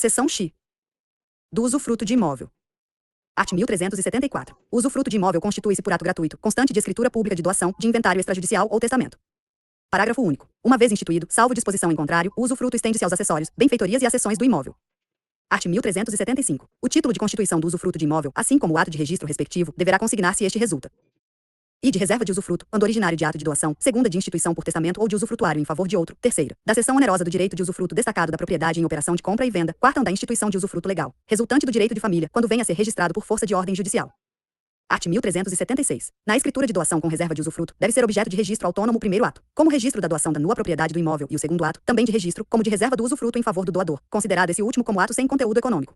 Seção X. Do usufruto de imóvel. Art. 1374. O usufruto de imóvel constitui-se por ato gratuito, constante de escritura pública de doação, de inventário extrajudicial ou testamento. Parágrafo único. Uma vez instituído, salvo disposição em contrário, o usufruto estende-se aos acessórios, benfeitorias e acessões do imóvel. Art. 1375. O título de constituição do usufruto de imóvel, assim como o ato de registro respectivo, deverá consignar se este resulta: I. De reserva de usufruto, ando originário de ato de doação, segunda de instituição por testamento ou de usufrutuário em favor de outro, terceira, da cessão onerosa do direito de usufruto destacado da propriedade em operação de compra e venda, quarta da instituição de usufruto legal, resultante do direito de família, quando venha a ser registrado por força de ordem judicial. Art. 1376. Na escritura de doação com reserva de usufruto, deve ser objeto de registro autônomo o primeiro ato, como registro da doação da nua propriedade do imóvel, e o segundo ato, também de registro, como de reserva do usufruto em favor do doador, considerado esse último como ato sem conteúdo econômico.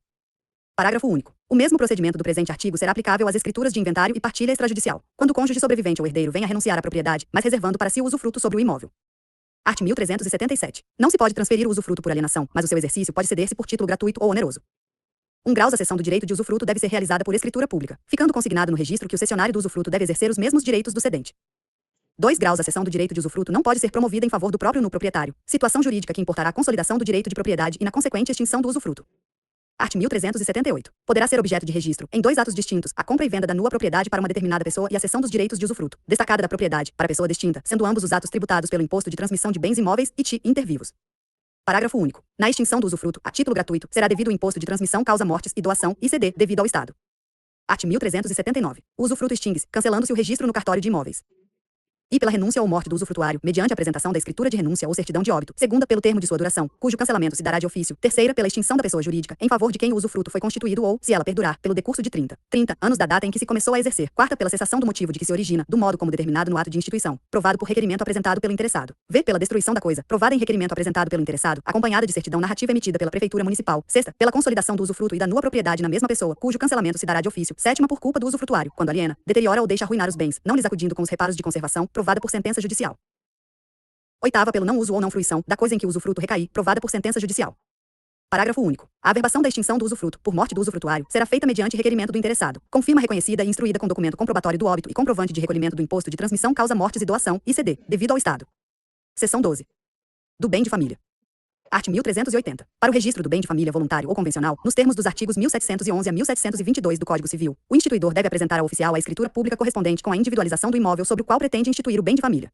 Parágrafo único. O mesmo procedimento do presente artigo será aplicável às escrituras de inventário e partilha extrajudicial, quando o cônjuge sobrevivente ou herdeiro venha a renunciar à propriedade, mas reservando para si o usufruto sobre o imóvel. Art. 1377. Não se pode transferir o usufruto por alienação, mas o seu exercício pode ceder-se por título gratuito ou oneroso. 1 grau. A cessão do direito de usufruto deve ser realizada por escritura pública, ficando consignado no registro que o cessionário do usufruto deve exercer os mesmos direitos do cedente. 2 graus. A cessão do direito de usufruto não pode ser promovida em favor do próprio proprietário, situação jurídica que importará a consolidação do direito de propriedade e na consequente extinção do usufruto. Art. 1378. Poderá ser objeto de registro, em 2 atos distintos, a compra e venda da nua propriedade para uma determinada pessoa e a cessão dos direitos de usufruto, destacada da propriedade, para pessoa distinta, sendo ambos os atos tributados pelo imposto de transmissão de bens imóveis e inter vivos. Parágrafo único. Na extinção do usufruto, a título gratuito, será devido o imposto de transmissão causa-mortes e doação, ICD, devido ao Estado. Art. 1379. O usufruto extingue-se, cancelando-se o registro no cartório de imóveis. E pela renúncia ou morte do usufrutuário, mediante a apresentação da escritura de renúncia ou certidão de óbito, segunda pelo termo de sua duração, cujo cancelamento se dará de ofício, terceira pela extinção da pessoa jurídica, em favor de quem o usufruto foi constituído ou, se ela perdurar, pelo decurso de 30 anos da data em que se começou a exercer, quarta pela cessação do motivo de que se origina, do modo como determinado no ato de instituição, provado por requerimento apresentado pelo interessado, v. pela destruição da coisa, provada em requerimento apresentado pelo interessado, acompanhada de certidão narrativa emitida pela Prefeitura Municipal, sexta, pela consolidação do usufruto e da nua propriedade na mesma pessoa, cujo cancelamento se dará de ofício, sétima por culpa do usufrutuário, quando aliena, deteriora ou deixa arruinar os bens, não lhes acudindo com os reparos de conservação, provada por sentença judicial. Oitava, pelo não uso ou não fruição da coisa em que o usufruto recair, provada por sentença judicial. Parágrafo único. A averbação da extinção do usufruto, por morte do usufrutuário, será feita mediante requerimento do interessado, com firma reconhecida e instruída com documento comprobatório do óbito e comprovante de recolhimento do imposto de transmissão causa-mortes e doação, ICD, devido ao Estado. Seção 12. Do bem de família. Art. 1380. Para o registro do bem de família voluntário ou convencional, nos termos dos artigos 1711 a 1722 do Código Civil, o instituidor deve apresentar ao oficial a escritura pública correspondente com a individualização do imóvel sobre o qual pretende instituir o bem de família.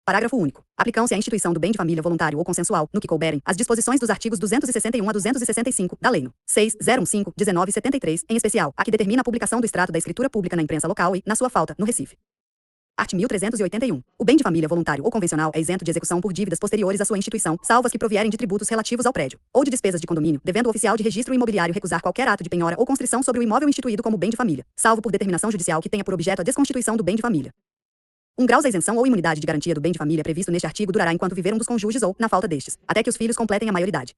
Parágrafo único. Aplicam-se à instituição do bem de família voluntário ou consensual, no que couberem, as disposições dos artigos 261 a 265 da Lei nº 6.015/1973, em especial, a que determina a publicação do extrato da escritura pública na imprensa local e, na sua falta, no Recife. Art. 1381. O bem de família voluntário ou convencional é isento de execução por dívidas posteriores à sua instituição, salvo as que provierem de tributos relativos ao prédio, ou de despesas de condomínio, devendo o oficial de registro imobiliário recusar qualquer ato de penhora ou constrição sobre o imóvel instituído como bem de família, salvo por determinação judicial que tenha por objeto a desconstituição do bem de família. 1 grau. A isenção ou imunidade de garantia do bem de família previsto neste artigo durará enquanto viver um dos cônjuges ou, na falta destes, até que os filhos completem a maioridade.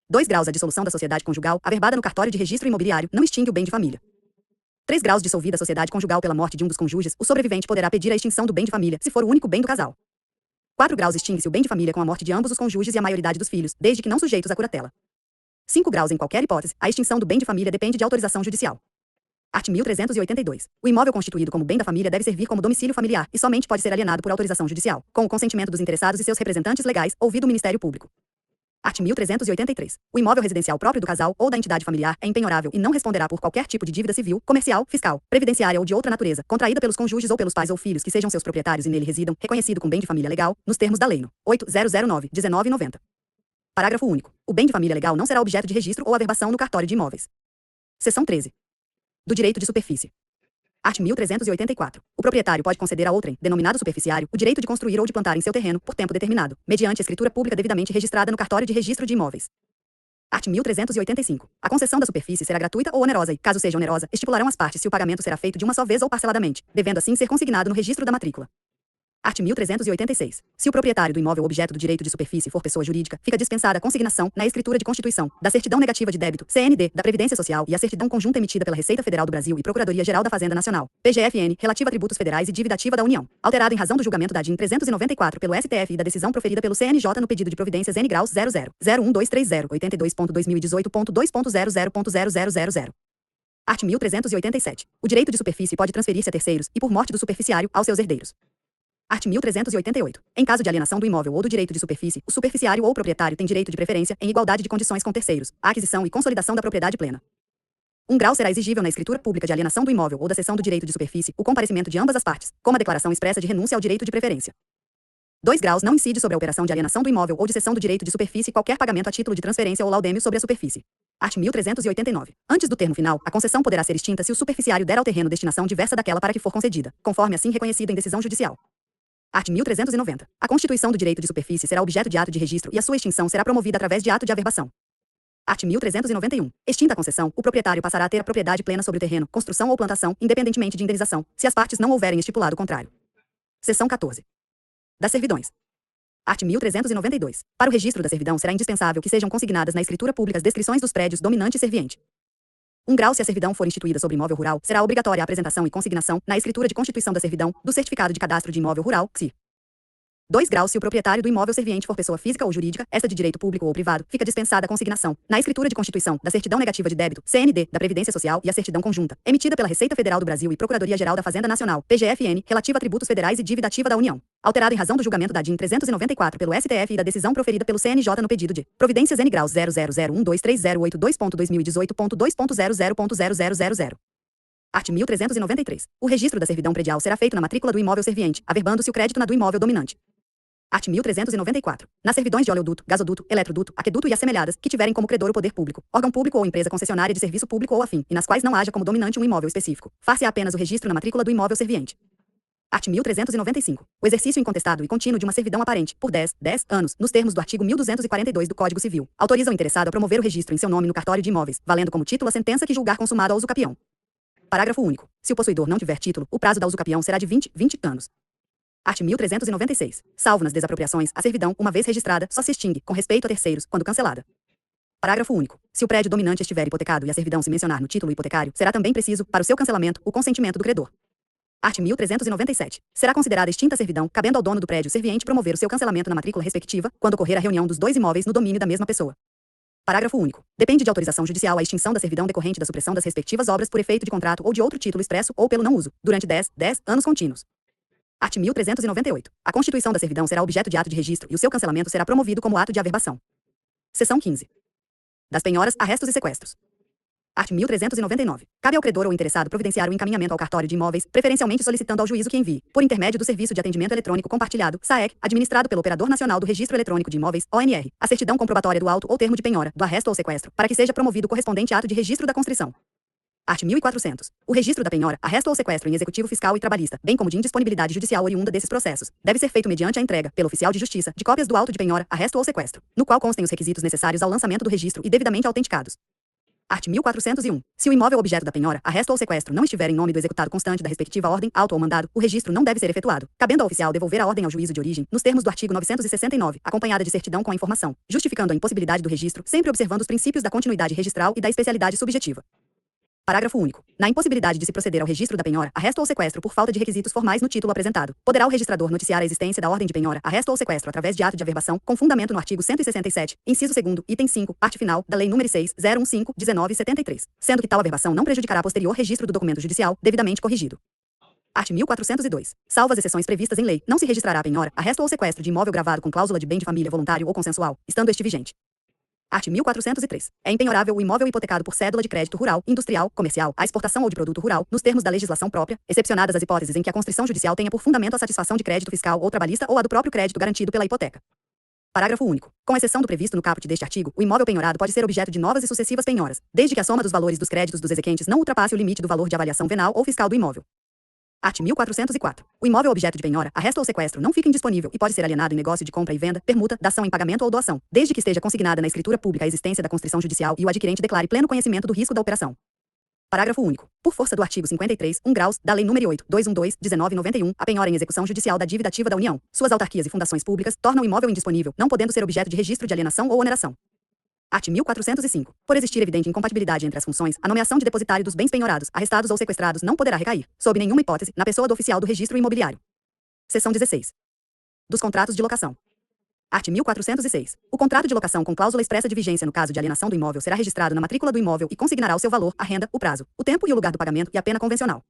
2 graus. A dissolução da sociedade conjugal, averbada no cartório de registro imobiliário, não extingue o bem de família. 3 graus. Dissolvida a sociedade conjugal pela morte de um dos cônjuges, o sobrevivente poderá pedir a extinção do bem de família, se for o único bem do casal. 4 graus. Extingue-se o bem de família com a morte de ambos os cônjuges e a maioridade dos filhos, desde que não sujeitos à curatela. 5 graus. Em qualquer hipótese, a extinção do bem de família depende de autorização judicial. Art. 1382. O imóvel constituído como bem da família deve servir como domicílio familiar e somente pode ser alienado por autorização judicial, com o consentimento dos interessados e seus representantes legais, ouvido o Ministério Público. Art. 1383. O imóvel residencial próprio do casal ou da entidade familiar é impenhorável e não responderá por qualquer tipo de dívida civil, comercial, fiscal, previdenciária ou de outra natureza, contraída pelos cônjuges ou pelos pais ou filhos que sejam seus proprietários e nele residam, reconhecido com bem de família legal, nos termos da Lei nº 8009/1990. Parágrafo único. O bem de família legal não será objeto de registro ou averbação no cartório de imóveis. Seção 13. Do direito de superfície. Art. 1384. O proprietário pode conceder a outrem, denominado superficiário, o direito de construir ou de plantar em seu terreno, por tempo determinado, mediante escritura pública devidamente registrada no cartório de registro de imóveis. Art. 1385. A concessão da superfície será gratuita ou onerosa e, caso seja onerosa, estipularão as partes se o pagamento será feito de uma só vez ou parceladamente, devendo assim ser consignado no registro da matrícula. Art. 1386. Se o proprietário do imóvel objeto do direito de superfície for pessoa jurídica, fica dispensada a consignação, na escritura de constituição, da certidão negativa de débito, CND, da Previdência Social e a certidão conjunta emitida pela Receita Federal do Brasil e Procuradoria-Geral da Fazenda Nacional, PGFN, relativa a tributos federais e dívida ativa da União, alterada em razão do julgamento da DIN 394 pelo STF e da decisão proferida pelo CNJ no pedido de providências N graus 00.01230.82.2018.2.00.0000. Art. 1387. O direito de superfície pode transferir-se a terceiros e, por morte do superficiário, aos seus herdeiros. Art. 1388. Em caso de alienação do imóvel ou do direito de superfície, o superficiário ou proprietário tem direito de preferência, em igualdade de condições com terceiros, à aquisição e consolidação da propriedade plena. 1 grau será exigível na escritura pública de alienação do imóvel ou da cessão do direito de superfície o comparecimento de ambas as partes, como a declaração expressa de renúncia ao direito de preferência. 2 graus não incide sobre a operação de alienação do imóvel ou de cessão do direito de superfície qualquer pagamento a título de transferência ou laudêmio sobre a superfície. Art. 1389. Antes do termo final, a concessão poderá ser extinta se o superficiário der ao terreno destinação diversa daquela para que for concedida, conforme assim reconhecido em decisão judicial. Art. 1390. A constituição do direito de superfície será objeto de ato de registro e a sua extinção será promovida através de ato de averbação. Art. 1391. Extinta a concessão, o proprietário passará a ter a propriedade plena sobre o terreno, construção ou plantação, independentemente de indenização, se as partes não houverem estipulado o contrário. Seção 14. Das servidões. Art. 1392. Para o registro da servidão será indispensável que sejam consignadas na escritura pública as descrições dos prédios dominante e serviente. 1 grau se a servidão for instituída sobre imóvel rural, será obrigatória a apresentação e consignação, na escritura de constituição da servidão, do certificado de cadastro de imóvel rural, CSI. 2 graus se o proprietário do imóvel serviente for pessoa física ou jurídica, esta de direito público ou privado, fica dispensada a consignação, na escritura de constituição, da certidão negativa de débito, CND, da Previdência Social e a certidão conjunta, emitida pela Receita Federal do Brasil e Procuradoria-Geral da Fazenda Nacional, PGFN, relativa a tributos federais e dívida ativa da União. Alterado em razão do julgamento da DIN 394 pelo STF e da decisão proferida pelo CNJ no pedido de providências N graus 000123082.2.2018.2.00.0000. Art. 1393. O registro da servidão predial será feito na matrícula do imóvel serviente, averbando-se o crédito na do imóvel dominante. Art. 1394. Nas servidões de oleoduto, gasoduto, eletroduto, aqueduto e assemelhadas, que tiverem como credor o poder público, órgão público ou empresa concessionária de serviço público ou afim, e nas quais não haja como dominante um imóvel específico, far-se-á apenas o registro na matrícula do imóvel serviente. Art. 1395. O exercício incontestado e contínuo de uma servidão aparente, por 10 anos, nos termos do artigo 1242 do Código Civil, autoriza o interessado a promover o registro em seu nome no cartório de imóveis, valendo como título a sentença que julgar consumado ao usucapião. Parágrafo único. Se o possuidor não tiver título, o prazo da usucapião será de 20 anos. Art. 1396. Salvo nas desapropriações, a servidão, uma vez registrada, só se extingue, com respeito a terceiros, quando cancelada. Parágrafo único. Se o prédio dominante estiver hipotecado e a servidão se mencionar no título hipotecário, será também preciso, para o seu cancelamento, o consentimento do credor. Art. 1397. Será considerada extinta a servidão, cabendo ao dono do prédio serviente promover o seu cancelamento na matrícula respectiva, quando ocorrer a reunião dos dois imóveis no domínio da mesma pessoa. Parágrafo único. Depende de autorização judicial a extinção da servidão decorrente da supressão das respectivas obras por efeito de contrato ou de outro título expresso ou pelo não uso, durante 10 anos contínuos. Art. 1398. A constituição da servidão será objeto de ato de registro e o seu cancelamento será promovido como ato de averbação. Seção 15. Das penhoras, arrestos e sequestros. Art. 1399. Cabe ao credor ou interessado providenciar o encaminhamento ao cartório de imóveis, preferencialmente solicitando ao juízo que envie, por intermédio do Serviço de Atendimento Eletrônico Compartilhado, SAEC, administrado pelo Operador Nacional do Registro Eletrônico de Imóveis, ONR, a certidão comprobatória do auto ou termo de penhora, do arresto ou sequestro, para que seja promovido o correspondente ato de registro da constrição. Art. 1400. O registro da penhora, arresto ou sequestro em executivo fiscal e trabalhista, bem como de indisponibilidade judicial oriunda desses processos, deve ser feito mediante a entrega, pelo oficial de justiça, de cópias do auto de penhora, arresto ou sequestro, no qual constem os requisitos necessários ao lançamento do registro e devidamente autenticados. Art. 1401. Se o imóvel objeto da penhora, arresto ou sequestro não estiver em nome do executado constante da respectiva ordem, auto ou mandado, o registro não deve ser efetuado, cabendo ao oficial devolver a ordem ao juízo de origem, nos termos do artigo 969, acompanhada de certidão com a informação, justificando a impossibilidade do registro, sempre observando os princípios da continuidade registral e da especialidade subjetiva. Parágrafo único. Na impossibilidade de se proceder ao registro da penhora, arresto ou sequestro por falta de requisitos formais no título apresentado, poderá o registrador noticiar a existência da ordem de penhora, arresto ou sequestro através de ato de averbação, com fundamento no artigo 167, inciso 2º, item 5, parte final, da Lei nº 6.015/1973, sendo que tal averbação não prejudicará posterior registro do documento judicial, devidamente corrigido. Art. 1402. Salvo as exceções previstas em lei, não se registrará a penhora, arresto ou sequestro de imóvel gravado com cláusula de bem de família voluntário ou consensual, estando este vigente. Art. 1403. É impenhorável o imóvel hipotecado por cédula de crédito rural, industrial, comercial, à exportação ou de produto rural, nos termos da legislação própria, excepcionadas as hipóteses em que a constrição judicial tenha por fundamento a satisfação de crédito fiscal ou trabalhista ou a do próprio crédito garantido pela hipoteca. Parágrafo único. Com exceção do previsto no caput deste artigo, o imóvel penhorado pode ser objeto de novas e sucessivas penhoras, desde que a soma dos valores dos créditos dos exequentes não ultrapasse o limite do valor de avaliação venal ou fiscal do imóvel. Art. 1404. O imóvel objeto de penhora, arresto ou sequestro não fica indisponível e pode ser alienado em negócio de compra e venda, permuta, dação em pagamento ou doação, desde que esteja consignada na escritura pública a existência da constrição judicial e o adquirente declare pleno conhecimento do risco da operação. Parágrafo único. Por força do artigo 53, 1 graus, da Lei nº 8.212/1991, a penhora em execução judicial da dívida ativa da União, suas autarquias e fundações públicas, tornam o imóvel indisponível, não podendo ser objeto de registro de alienação ou oneração. Art. 1405. Por existir evidente incompatibilidade entre as funções, a nomeação de depositário dos bens penhorados, arrestados ou sequestrados não poderá recair, sob nenhuma hipótese, na pessoa do oficial do registro imobiliário. Seção 16. Dos contratos de locação. Art. 1406. O contrato de locação com cláusula expressa de vigência no caso de alienação do imóvel será registrado na matrícula do imóvel e consignará o seu valor, a renda, o prazo, o tempo e o lugar do pagamento e a pena convencional.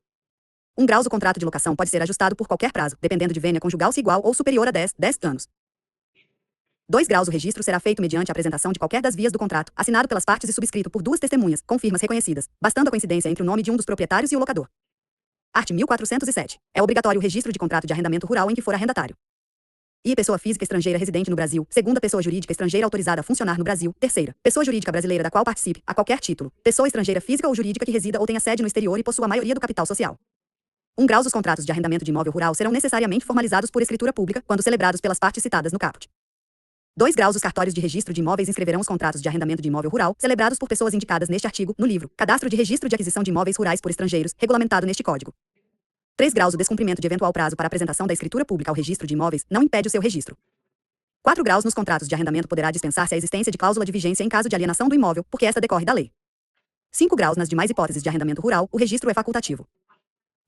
graus o contrato de locação pode ser ajustado por qualquer prazo, dependendo de vênia conjugal-se igual ou superior a 10 anos. 2 graus o registro será feito mediante a apresentação de qualquer das vias do contrato, assinado pelas partes e subscrito por 2 testemunhas, com firmas reconhecidas, bastando a coincidência entre o nome de um dos proprietários e o locador. Art. 1407. É obrigatório o registro de contrato de arrendamento rural em que for arrendatário. E pessoa física estrangeira residente no Brasil, segunda pessoa jurídica estrangeira autorizada a funcionar no Brasil, terceira, pessoa jurídica brasileira da qual participe, a qualquer título, pessoa estrangeira física ou jurídica que resida ou tenha sede no exterior e possua a maioria do capital social. 1 graus os contratos de arrendamento de imóvel rural serão necessariamente formalizados por escritura pública, quando celebrados pelas partes citadas no caput. 2 graus os cartórios de registro de imóveis inscreverão os contratos de arrendamento de imóvel rural, celebrados por pessoas indicadas neste artigo, no livro Cadastro de Registro de Aquisição de Imóveis Rurais por Estrangeiros, regulamentado neste Código. 3 graus o descumprimento de eventual prazo para apresentação da escritura pública ao registro de imóveis não impede o seu registro. 4 graus nos contratos de arrendamento poderá dispensar-se a existência de cláusula de vigência em caso de alienação do imóvel, porque esta decorre da lei. 5 graus nas demais hipóteses de arrendamento rural, o registro é facultativo.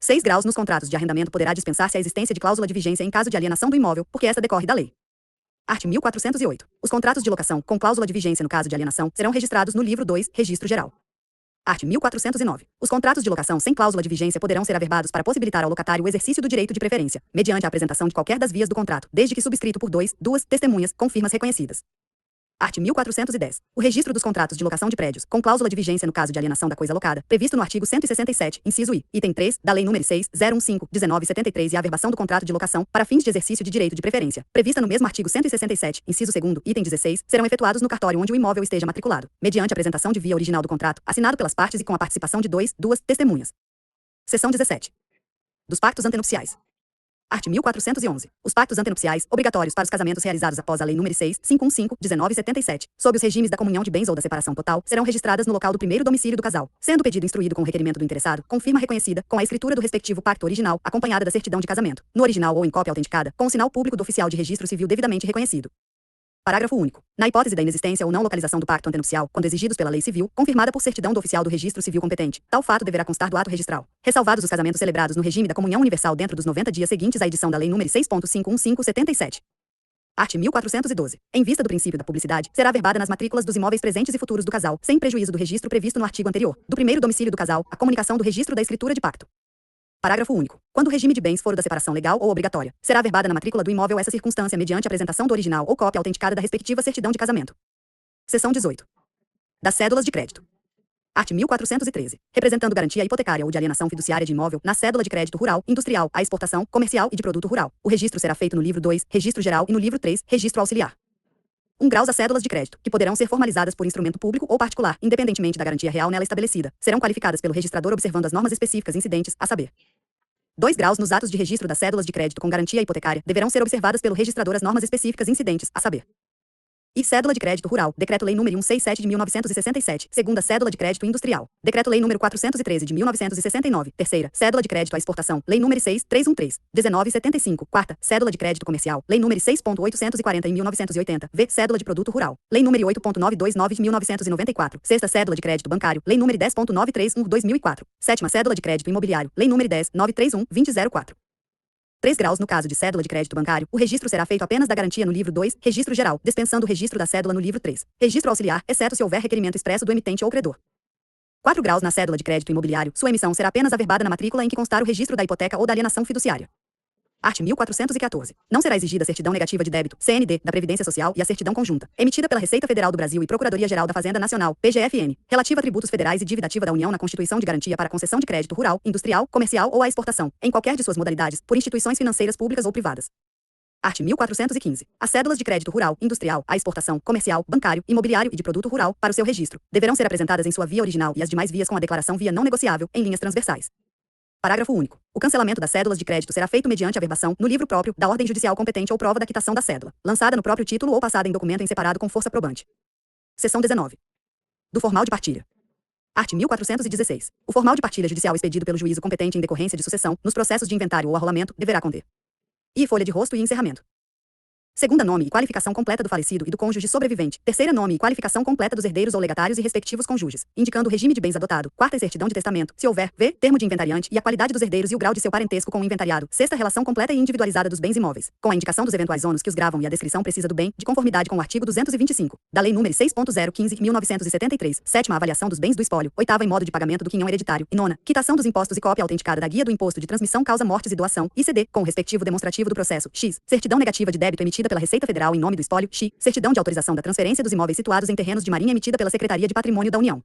6 graus nos contratos de arrendamento poderá dispensar-se a existência de cláusula de vigência em caso de alienação do imóvel, porque esta decorre da lei. Art. 1408. Os contratos de locação, com cláusula de vigência no caso de alienação, serão registrados no livro 2, Registro Geral. Art. 1409. Os contratos de locação sem cláusula de vigência poderão ser averbados para possibilitar ao locatário o exercício do direito de preferência, mediante a apresentação de qualquer das vias do contrato, desde que subscrito por 2 testemunhas, com firmas reconhecidas. Art. 1410. O registro dos contratos de locação de prédios, com cláusula de vigência no caso de alienação da coisa locada, previsto no artigo 167, inciso I, item 3, da Lei nº 6.015/1973 e a averbação do contrato de locação, para fins de exercício de direito de preferência, prevista no mesmo artigo 167, inciso 2º, item 16, serão efetuados no cartório onde o imóvel esteja matriculado, mediante a apresentação de via original do contrato, assinado pelas partes e com a participação de 2 testemunhas. Seção 17. Dos pactos antenupciais. Art. 1411. Os pactos antenupciais, obrigatórios para os casamentos realizados após a Lei nº 6.515/1977, sob os regimes da comunhão de bens ou da separação total, serão registradas no local do primeiro domicílio do casal, sendo o pedido instruído com o requerimento do interessado, com firma reconhecida, com a escritura do respectivo pacto original, acompanhada da certidão de casamento, no original ou em cópia autenticada, com o sinal público do oficial de registro civil devidamente reconhecido. Parágrafo único. Na hipótese da inexistência ou não localização do pacto antenupcial, quando exigidos pela lei civil, confirmada por certidão do oficial do registro civil competente, tal fato deverá constar do ato registral, ressalvados os casamentos celebrados no regime da comunhão universal dentro dos 90 dias seguintes à edição da lei nº 6.515/77. Art. 1412. Em vista do princípio da publicidade, será averbada nas matrículas dos imóveis presentes e futuros do casal, sem prejuízo do registro previsto no artigo anterior, do primeiro domicílio do casal, a comunicação do registro da escritura de pacto. Parágrafo único. Quando o regime de bens for o da separação legal ou obrigatória, será averbada na matrícula do imóvel essa circunstância mediante a apresentação do original ou cópia autenticada da respectiva certidão de casamento. Seção 18. Das cédulas de crédito. Art. 1413. Representando garantia hipotecária ou de alienação fiduciária de imóvel, na cédula de crédito rural, industrial, à exportação, comercial e de produto rural. O registro será feito no livro 2, Registro Geral, e no livro 3, Registro Auxiliar. 1 graus as cédulas de crédito, que poderão ser formalizadas por instrumento público ou particular, independentemente da garantia real nela estabelecida, serão qualificadas pelo registrador observando as normas específicas incidentes, a saber: 2 graus nos atos de registro das cédulas de crédito com garantia hipotecária, deverão ser observadas pelo registrador as normas específicas incidentes, a saber: e cédula de crédito rural, Decreto-Lei nº 167 de 1967, segunda cédula de crédito industrial, Decreto-Lei nº 413 de 1969, terceira cédula de crédito à exportação, Lei nº 6313, 1975, quarta cédula de crédito comercial, Lei nº 6.840 em 1980, v cédula de produto rural, Lei nº 8.929 de 1994, sexta cédula de crédito bancário, Lei nº 10.931/2004, sétima cédula de crédito imobiliário, Lei nº 10.931/2004. 3 graus no caso de cédula de crédito bancário, o registro será feito apenas da garantia no livro 2, Registro Geral, dispensando o registro da cédula no livro 3, Registro Auxiliar, exceto se houver requerimento expresso do emitente ou credor. 4 graus na cédula de crédito imobiliário, sua emissão será apenas averbada na matrícula em que constar o registro da hipoteca ou da alienação fiduciária. Art. 1414. Não será exigida a certidão negativa de débito, CND, da Previdência Social e a certidão conjunta, emitida pela Receita Federal do Brasil e Procuradoria-Geral da Fazenda Nacional, PGFN, relativa a tributos federais e dívida ativa da União na constituição de garantia para concessão de crédito rural, industrial, comercial ou à exportação, em qualquer de suas modalidades, por instituições financeiras públicas ou privadas. Art. 1415. As cédulas de crédito rural, industrial, à exportação, comercial, bancário, imobiliário e de produto rural, para o seu registro, deverão ser apresentadas em sua via original e as demais vias com a declaração via não negociável, em linhas transversais. Parágrafo único. O cancelamento das cédulas de crédito será feito mediante a averbação, no livro próprio, da ordem judicial competente ou prova da quitação da cédula, lançada no próprio título ou passada em documento em separado com força probante. Seção 19. Do formal de partilha. Art. 1416. O formal de partilha judicial expedido pelo juízo competente em decorrência de sucessão, nos processos de inventário ou arrolamento, deverá conter: e folha de rosto e encerramento. Segunda, nome e qualificação completa do falecido e do cônjuge sobrevivente. Terceira, nome e qualificação completa dos herdeiros ou legatários e respectivos cônjuges, indicando o regime de bens adotado. Quarta, certidão de testamento, se houver. V, termo de inventariante e a qualidade dos herdeiros e o grau de seu parentesco com o inventariado. Sexta, relação completa e individualizada dos bens imóveis, com a indicação dos eventuais ônus que os gravam e a descrição precisa do bem, de conformidade com o artigo 225 da Lei nº 6.015/1973. Sétima, avaliação dos bens do espólio. Oitava, em modo de pagamento do quinhão hereditário. E nona, quitação dos impostos e cópia autenticada da guia do imposto de transmissão causa mortes e doação, ICD, com o respectivo demonstrativo do processo. X, certidão negativa de débito emitida pela Receita Federal em nome do espólio. X, certidão de autorização da transferência dos imóveis situados em terrenos de marinha emitida pela Secretaria de Patrimônio da União.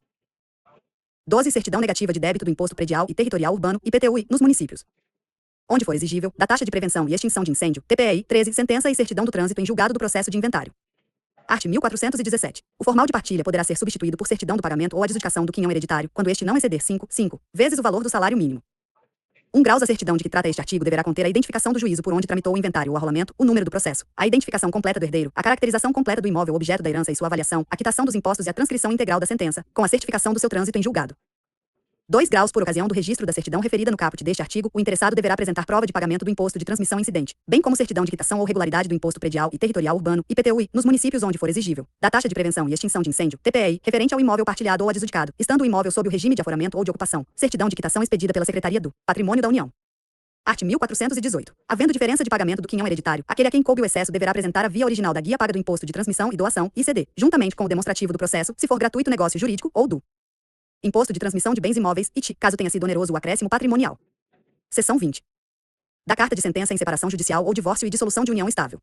12, certidão negativa de débito do Imposto Predial e Territorial Urbano, IPTU, nos municípios, onde for exigível, da taxa de prevenção e extinção de incêndio, TPEI. 13, sentença e certidão do trânsito em julgado do processo de inventário. Art. 1417. O formal de partilha poderá ser substituído por certidão do pagamento ou adjudicação do quinhão hereditário, quando este não exceder 5 vezes o valor do salário mínimo. 1 graus. A certidão de que trata este artigo deverá conter a identificação do juízo por onde tramitou o inventário ou arrolamento, o número do processo, a identificação completa do herdeiro, a caracterização completa do imóvel objeto da herança e sua avaliação, a quitação dos impostos e a transcrição integral da sentença, com a certificação do seu trânsito em julgado. 2 graus. Por ocasião do registro da certidão referida no caput deste artigo, o interessado deverá apresentar prova de pagamento do imposto de transmissão incidente, bem como certidão de quitação ou regularidade do imposto predial e territorial urbano, IPTU, nos municípios onde for exigível, da taxa de prevenção e extinção de incêndio, TPEI, referente ao imóvel partilhado ou adjudicado, estando o imóvel sob o regime de aforamento ou de ocupação, certidão de quitação expedida pela Secretaria do Patrimônio da União. Art. 1418. Havendo diferença de pagamento do quinhão hereditário, aquele a quem coube o excesso deverá apresentar a via original da guia paga do imposto de transmissão e doação, ICD, juntamente com o demonstrativo do processo, se for gratuito negócio jurídico, ou do Imposto de Transmissão de Bens Imóveis, IT, caso tenha sido oneroso o acréscimo patrimonial. Seção 20. Da carta de sentença em separação judicial ou divórcio e dissolução de união estável.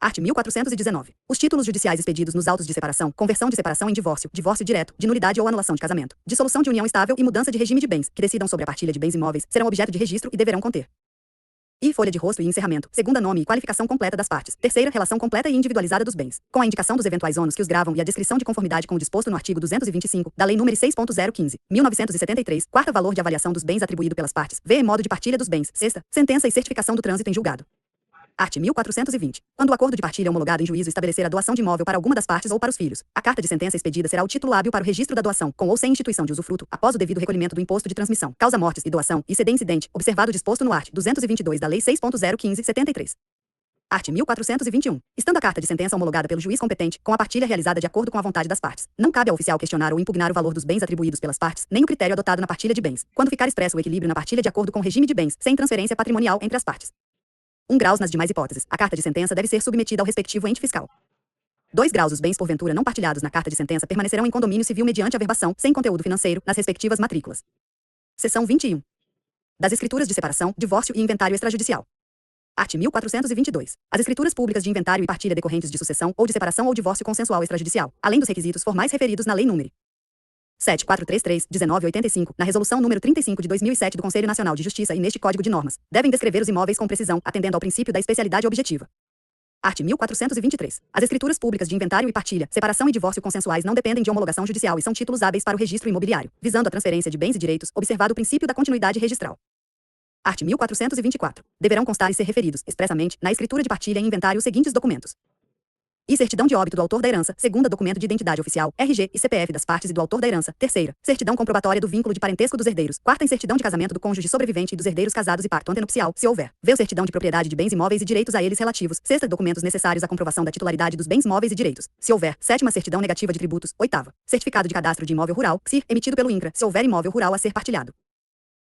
Art. 1419. Os títulos judiciais expedidos nos autos de separação, conversão de separação em divórcio, divórcio direto, de nulidade ou anulação de casamento, dissolução de união estável e mudança de regime de bens, que decidam sobre a partilha de bens imóveis, serão objeto de registro e deverão conter e folha de rosto e encerramento. Segunda, nome e qualificação completa das partes. Terceira, relação completa e individualizada dos bens, com a indicação dos eventuais ônus que os gravam e a descrição de conformidade com o disposto no artigo 225 da Lei nº 6.015/1973. Quarta, valor de avaliação dos bens atribuído pelas partes. V, modo de partilha dos bens. Sexta, sentença e certificação do trânsito em julgado. Art. 1420. Quando o acordo de partilha homologado em juízo estabelecer a doação de imóvel para alguma das partes ou para os filhos, a carta de sentença expedida será o título hábil para o registro da doação, com ou sem instituição de usufruto, após o devido recolhimento do imposto de transmissão, causa-mortes e doação, ICD incidente, observado o disposto no art. 222 da Lei 6.015/73. Art. 1421. Estando a carta de sentença homologada pelo juiz competente, com a partilha realizada de acordo com a vontade das partes, não cabe ao oficial questionar ou impugnar o valor dos bens atribuídos pelas partes, nem o critério adotado na partilha de bens, quando ficar expresso o equilíbrio na partilha de acordo com o regime de bens, sem transferência patrimonial entre as partes. 1 graus. Nas demais hipóteses, a carta de sentença deve ser submetida ao respectivo ente fiscal. 2 graus. Os bens porventura não partilhados na carta de sentença permanecerão em condomínio civil mediante averbação, sem conteúdo financeiro, nas respectivas matrículas. Seção 21. Das escrituras de separação, divórcio e inventário extrajudicial. Art. 1422. As escrituras públicas de inventário e partilha decorrentes de sucessão ou de separação ou divórcio consensual extrajudicial, além dos requisitos formais referidos na Lei nº 7433/1985, na Resolução nº 35 de 2007 do Conselho Nacional de Justiça e neste Código de Normas, devem descrever os imóveis com precisão, atendendo ao princípio da especialidade objetiva. Art. 1423. As escrituras públicas de inventário e partilha, separação e divórcio consensuais não dependem de homologação judicial e são títulos hábeis para o registro imobiliário, visando a transferência de bens e direitos, observado o princípio da continuidade registral. Art. 1424. Deverão constar e ser referidos, expressamente, na escritura de partilha e inventário os seguintes documentos: e certidão de óbito do autor da herança. Segunda, documento de identidade oficial, RG e CPF das partes e do autor da herança. Terceira, certidão comprobatória do vínculo de parentesco dos herdeiros. Quarta, certidão de casamento do cônjuge sobrevivente e dos herdeiros casados e pacto antenupcial, se houver. V, certidão de propriedade de bens imóveis e direitos a eles relativos. Sexta, documentos necessários à comprovação da titularidade dos bens móveis e direitos, se houver. Sétima, certidão negativa de tributos. Oitava, certificado de cadastro de imóvel rural, CIR, emitido pelo INCRA, se houver imóvel rural a ser partilhado.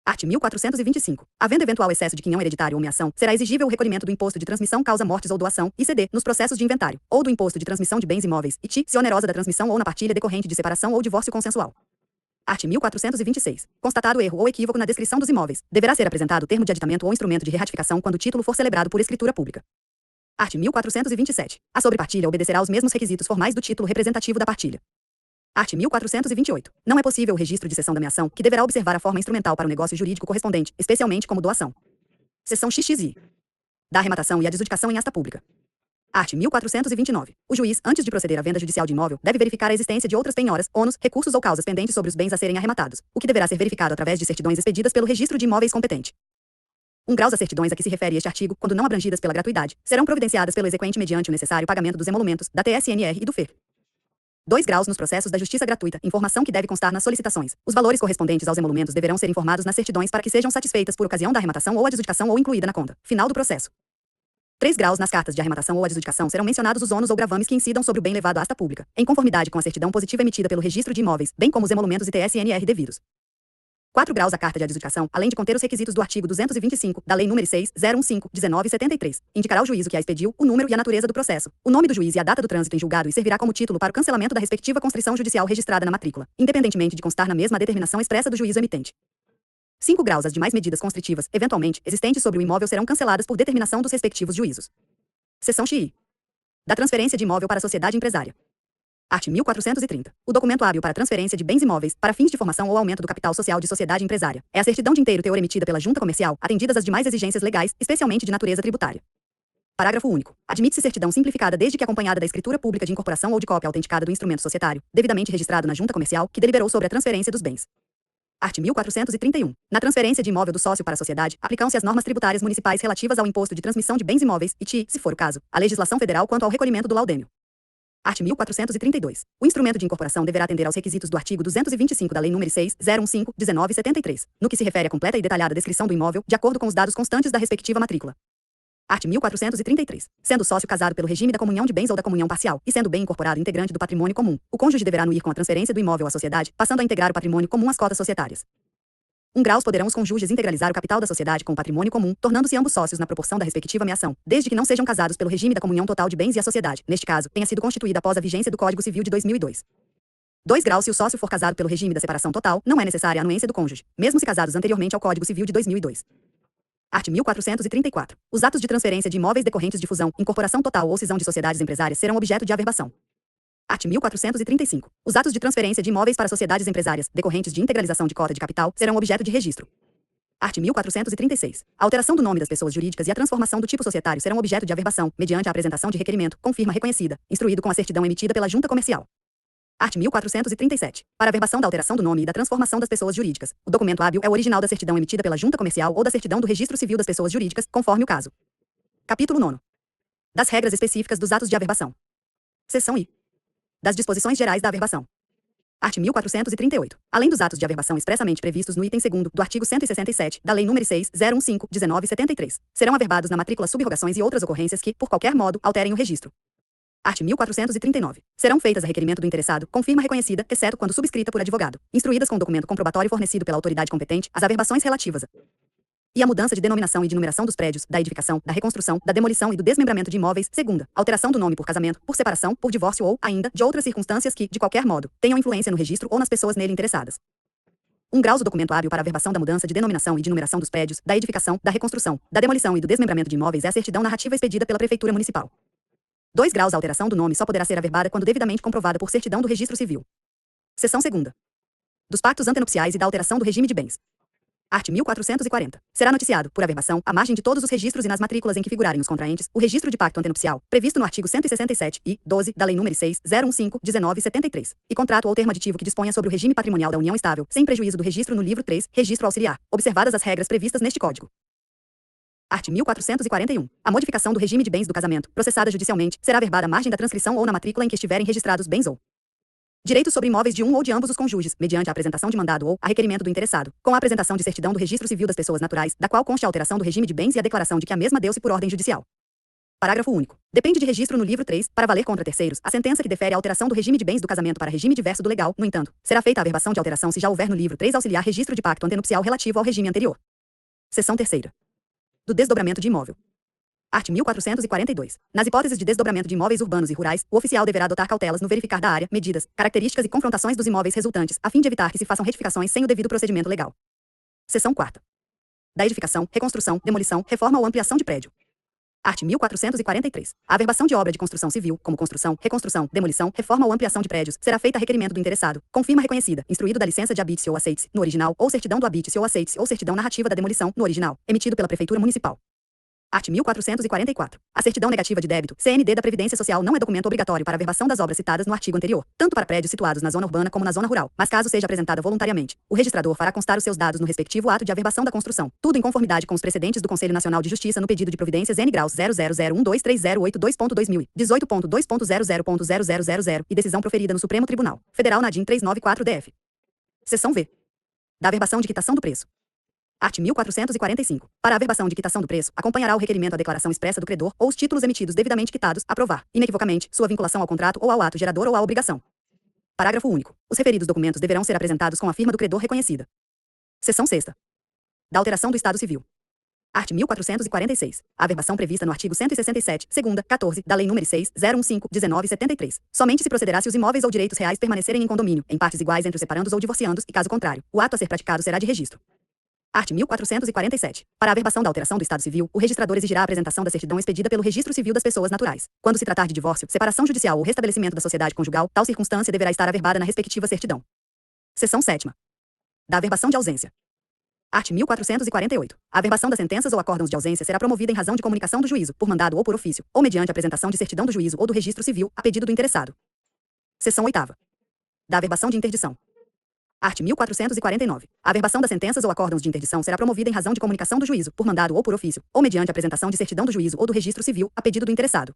Art. 1425. Havendo eventual excesso de quinhão hereditário ou meação, será exigível o recolhimento do imposto de transmissão causa-mortes ou doação, ICD, nos processos de inventário, ou do imposto de transmissão de bens imóveis, IT, se onerosa da transmissão ou na partilha decorrente de separação ou divórcio consensual. Art. 1426. Constatado erro ou equívoco na descrição dos imóveis, deverá ser apresentado termo de aditamento ou instrumento de reratificação quando o título for celebrado por escritura pública. Art. 1427. A sobrepartilha obedecerá aos mesmos requisitos formais do título representativo da partilha. Art. 1428. Não é possível o registro de cessão da meação, que deverá observar a forma instrumental para o negócio jurídico correspondente, especialmente como doação. Seção XXI. Da arrematação e adjudicação em asta pública. Art. 1429. O juiz, antes de proceder à venda judicial de imóvel, deve verificar a existência de outras penhoras, ônus, recursos ou causas pendentes sobre os bens a serem arrematados, o que deverá ser verificado através de certidões expedidas pelo registro de imóveis competente. 1 graus. As certidões a que se refere este artigo, quando não abrangidas pela gratuidade, serão providenciadas pelo exequente mediante o necessário pagamento dos emolumentos, da TSNR e do FER. 2 graus. Nos processos da justiça gratuita, informação que deve constar nas solicitações. Os valores correspondentes aos emolumentos deverão ser informados nas certidões para que sejam satisfeitas por ocasião da arrematação ou adjudicação ou incluída na conta final do processo. 3 graus nas cartas de arrematação ou adjudicação serão mencionados os ônus ou gravames que incidam sobre o bem levado à asta pública, em conformidade com a certidão positiva emitida pelo Registro de Imóveis, bem como os emolumentos e TSNR devidos. 4 graus a carta de adjudicação, além de conter os requisitos do artigo 225 da Lei nº 6.015/1973, indicará ao juízo que a expediu o número e a natureza do processo, o nome do juiz e a data do trânsito em julgado e servirá como título para o cancelamento da respectiva constrição judicial registrada na matrícula, independentemente de constar na mesma a determinação expressa do juízo emitente. 5 graus as demais medidas constritivas, eventualmente, existentes sobre o imóvel serão canceladas por determinação dos respectivos juízos. Seção XI. Da transferência de imóvel para a sociedade empresária. Art. 1430. O documento hábil para transferência de bens imóveis, para fins de formação ou aumento do capital social de sociedade empresária, é a certidão de inteiro teor emitida pela Junta Comercial, atendidas as demais exigências legais, especialmente de natureza tributária. Parágrafo único. Admite-se certidão simplificada desde que acompanhada da escritura pública de incorporação ou de cópia autenticada do instrumento societário, devidamente registrado na Junta Comercial, que deliberou sobre a transferência dos bens. Art. 1431. Na transferência de imóvel do sócio para a sociedade, aplicam-se as normas tributárias municipais relativas ao imposto de transmissão de bens imóveis e, se for o caso, a legislação federal quanto ao recolhimento do laudêmio. Art. 1432. O instrumento de incorporação deverá atender aos requisitos do artigo 225 da Lei nº 6.015/1973, no que se refere à completa e detalhada descrição do imóvel, de acordo com os dados constantes da respectiva matrícula. Art. 1433. Sendo o sócio casado pelo regime da comunhão de bens ou da comunhão parcial, e sendo o bem incorporado integrante do patrimônio comum, o cônjuge deverá anuir com a transferência do imóvel à sociedade, passando a integrar o patrimônio comum às cotas societárias. 1 graus poderão os cônjuges integralizar o capital da sociedade com o patrimônio comum, tornando-se ambos sócios na proporção da respectiva meação, desde que não sejam casados pelo regime da comunhão total de bens e a sociedade, neste caso, tenha sido constituída após a vigência do Código Civil de 2002. 2 graus se o sócio for casado pelo regime da separação total, não é necessária a anuência do cônjuge, mesmo se casados anteriormente ao Código Civil de 2002. Art. 1434. Os atos de transferência de imóveis decorrentes de fusão, incorporação total ou cisão de sociedades empresárias serão objeto de averbação. Art. 1435. Os atos de transferência de imóveis para sociedades empresárias, decorrentes de integralização de cota de capital, serão objeto de registro. Art. 1436. A alteração do nome das pessoas jurídicas e a transformação do tipo societário serão objeto de averbação, mediante a apresentação de requerimento, com firma reconhecida, instruído com a certidão emitida pela Junta Comercial. Art. 1437. Para a averbação da alteração do nome e da transformação das pessoas jurídicas, o documento hábil é o original da certidão emitida pela Junta Comercial ou da certidão do Registro Civil das Pessoas Jurídicas, conforme o caso. Capítulo 9. Das regras específicas dos atos de averbação. Seção I. Das disposições gerais da averbação. Art. 1438. Além dos atos de averbação expressamente previstos no item 2º do artigo 167 da Lei nº 6.015/1973, serão averbados na matrícula subrogações e outras ocorrências que, por qualquer modo, alterem o registro. Art. 1439. Serão feitas a requerimento do interessado, com firma reconhecida, exceto quando subscrita por advogado, instruídas com o documento comprobatório fornecido pela autoridade competente, as averbações relativas e a mudança de denominação e de numeração dos prédios, da edificação, da reconstrução, da demolição e do desmembramento de imóveis, segunda, alteração do nome por casamento, por separação, por divórcio ou, ainda, de outras circunstâncias que, de qualquer modo, tenham influência no registro ou nas pessoas nele interessadas. 1 graus o documento hábil para a averbação da mudança de denominação e de numeração dos prédios, da edificação, da reconstrução, da demolição e do desmembramento de imóveis é a certidão narrativa expedida pela Prefeitura Municipal. 2 graus a alteração do nome só poderá ser averbada quando devidamente comprovada por certidão do Registro Civil. Seção 2ª. Dos pactos antenupciais e da alteração do regime de bens. Art. 1440. Será noticiado, por averbação, à margem de todos os registros e nas matrículas em que figurarem os contraentes, o registro de pacto antenupcial, previsto no artigo 167 e 12 da Lei nº 6.015/1973, e contrato ou termo aditivo que disponha sobre o regime patrimonial da união estável, sem prejuízo do registro no livro 3, registro auxiliar, observadas as regras previstas neste Código. Art. 1441. A modificação do regime de bens do casamento, processada judicialmente, será averbada à margem da transcrição ou na matrícula em que estiverem registrados bens ou direitos sobre imóveis de um ou de ambos os cônjuges, mediante a apresentação de mandado ou a requerimento do interessado, com a apresentação de certidão do Registro Civil das Pessoas Naturais, da qual conste a alteração do regime de bens e a declaração de que a mesma deu-se por ordem judicial. Parágrafo único. Depende de registro no livro 3, para valer contra terceiros, a sentença que defere a alteração do regime de bens do casamento para regime diverso do legal. No entanto, será feita a averbação de alteração se já houver no livro 3 auxiliar registro de pacto antenupcial relativo ao regime anterior. Seção 3ª. Do desdobramento de imóvel. Art. 1442. Nas hipóteses de desdobramento de imóveis urbanos e rurais, o oficial deverá adotar cautelas no verificar da área, medidas, características e confrontações dos imóveis resultantes, a fim de evitar que se façam retificações sem o devido procedimento legal. Seção 4ª. Da edificação, reconstrução, demolição, reforma ou ampliação de prédio. Art. 1443. A averbação de obra de construção civil, como construção, reconstrução, demolição, reforma ou ampliação de prédios, será feita a requerimento do interessado, com firma reconhecida, instruído da licença de habite-se ou aceite-se, no original, ou certidão do habite-se ou aceite-se ou certidão narrativa da demolição, no original, emitido pela Prefeitura Municipal. Art. 1444. A certidão negativa de débito, CND da Previdência Social não é documento obrigatório para a averbação das obras citadas no artigo anterior, tanto para prédios situados na zona urbana como na zona rural, mas caso seja apresentada voluntariamente, o registrador fará constar os seus dados no respectivo ato de averbação da construção, tudo em conformidade com os precedentes do Conselho Nacional de Justiça no pedido de providências N graus 000123082.2018.2000 e decisão proferida no Supremo Tribunal Federal na DIN 394-DF. Seção V. Da averbação de quitação do preço. Art. 1445. Para a averbação de quitação do preço, acompanhará o requerimento a declaração expressa do credor ou os títulos emitidos devidamente quitados, a provar, inequivocamente, sua vinculação ao contrato ou ao ato gerador ou à obrigação. Parágrafo único. Os referidos documentos deverão ser apresentados com a firma do credor reconhecida. Seção 6ª. Da alteração do Estado Civil. Art. 1446. A averbação prevista no artigo 167, segunda, 14, da Lei nº 6.015/1973. Somente se procederá se os imóveis ou direitos reais permanecerem em condomínio, em partes iguais entre os separandos ou divorciandos, e caso contrário, o ato a ser praticado será de registro. Art. 1447. Para a averbação da alteração do Estado Civil, o registrador exigirá a apresentação da certidão expedida pelo Registro Civil das Pessoas Naturais. Quando se tratar de divórcio, separação judicial ou restabelecimento da sociedade conjugal, tal circunstância deverá estar averbada na respectiva certidão. Seção 7ª. Da averbação de ausência. Art. 1448. A averbação das sentenças ou acórdãos de ausência será promovida em razão de comunicação do juízo, por mandado ou por ofício, ou mediante apresentação de certidão do juízo ou do registro civil, a pedido do interessado. Seção 8ª. Da averbação de interdição. Art. 1449. A averbação das sentenças ou acórdãos de interdição será promovida em razão de comunicação do juízo, por mandado ou por ofício, ou mediante apresentação de certidão do juízo ou do registro civil, a pedido do interessado.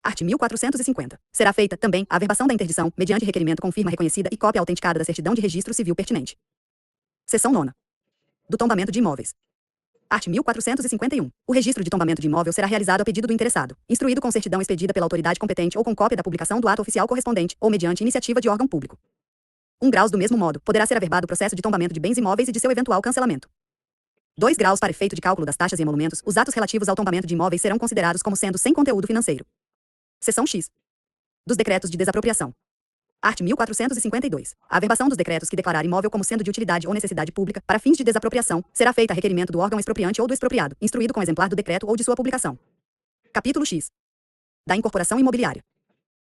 Art. 1450. Será feita, também, a averbação da interdição, mediante requerimento com firma reconhecida e cópia autenticada da certidão de registro civil pertinente. Seção 9ª. Do tombamento de imóveis. Art. 1451. O registro de tombamento de imóvel será realizado a pedido do interessado, instruído com certidão expedida pela autoridade competente ou com cópia da publicação do ato oficial correspondente, ou mediante iniciativa de órgão público. 1 graus do mesmo modo, poderá ser averbado o processo de tombamento de bens imóveis e de seu eventual cancelamento. 2 graus para efeito de cálculo das taxas e emolumentos, os atos relativos ao tombamento de imóveis serão considerados como sendo sem conteúdo financeiro. Seção X. Dos decretos de desapropriação. Art. 1452. A averbação dos decretos que declarar imóvel como sendo de utilidade ou necessidade pública, para fins de desapropriação, será feita a requerimento do órgão expropriante ou do expropriado, instruído com exemplar do decreto ou de sua publicação. Capítulo X. Da incorporação imobiliária.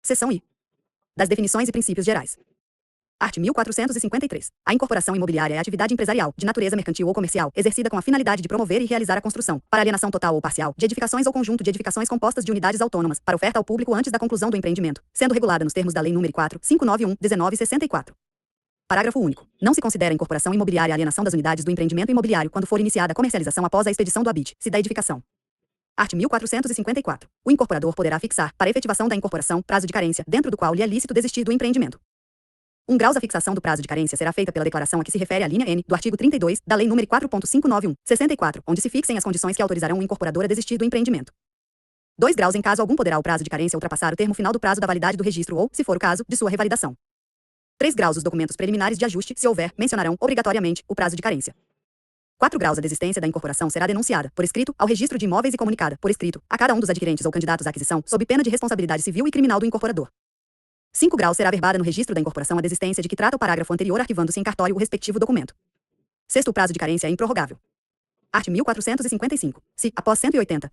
Seção I. Das definições e princípios gerais. Art. 1453. A incorporação imobiliária é atividade empresarial, de natureza mercantil ou comercial, exercida com a finalidade de promover e realizar a construção, para alienação total ou parcial, de edificações ou conjunto de edificações compostas de unidades autônomas, para oferta ao público antes da conclusão do empreendimento, sendo regulada nos termos da Lei nº 4.591/1964. Parágrafo único. Não se considera incorporação imobiliária a alienação das unidades do empreendimento imobiliário quando for iniciada a comercialização após a expedição do habite, se da edificação. Art. 1454. O incorporador poderá fixar, para efetivação da incorporação, prazo de carência, dentro do qual lhe é lícito desistir do empreendimento. 1 graus. A fixação do prazo de carência será feita pela declaração a que se refere a linha N do artigo 32 da Lei nº 4.591/64, onde se fixem as condições que autorizarão o incorporador a desistir do empreendimento. 2 graus. Em caso algum poderá o prazo de carência ultrapassar o termo final do prazo da validade do registro ou, se for o caso, de sua revalidação. 3 graus. Os documentos preliminares de ajuste, se houver, mencionarão, obrigatoriamente, o prazo de carência. 4 graus. A desistência da incorporação será denunciada, por escrito, ao registro de imóveis e comunicada, por escrito, a cada um dos adquirentes ou candidatos à aquisição, sob pena de responsabilidade civil e criminal do incorporador. 5 graus. Será averbada no registro da incorporação a desistência de que trata o parágrafo anterior, arquivando-se em cartório o respectivo documento. 6º. O prazo de carência é improrrogável. Art. 1455. Se, após 180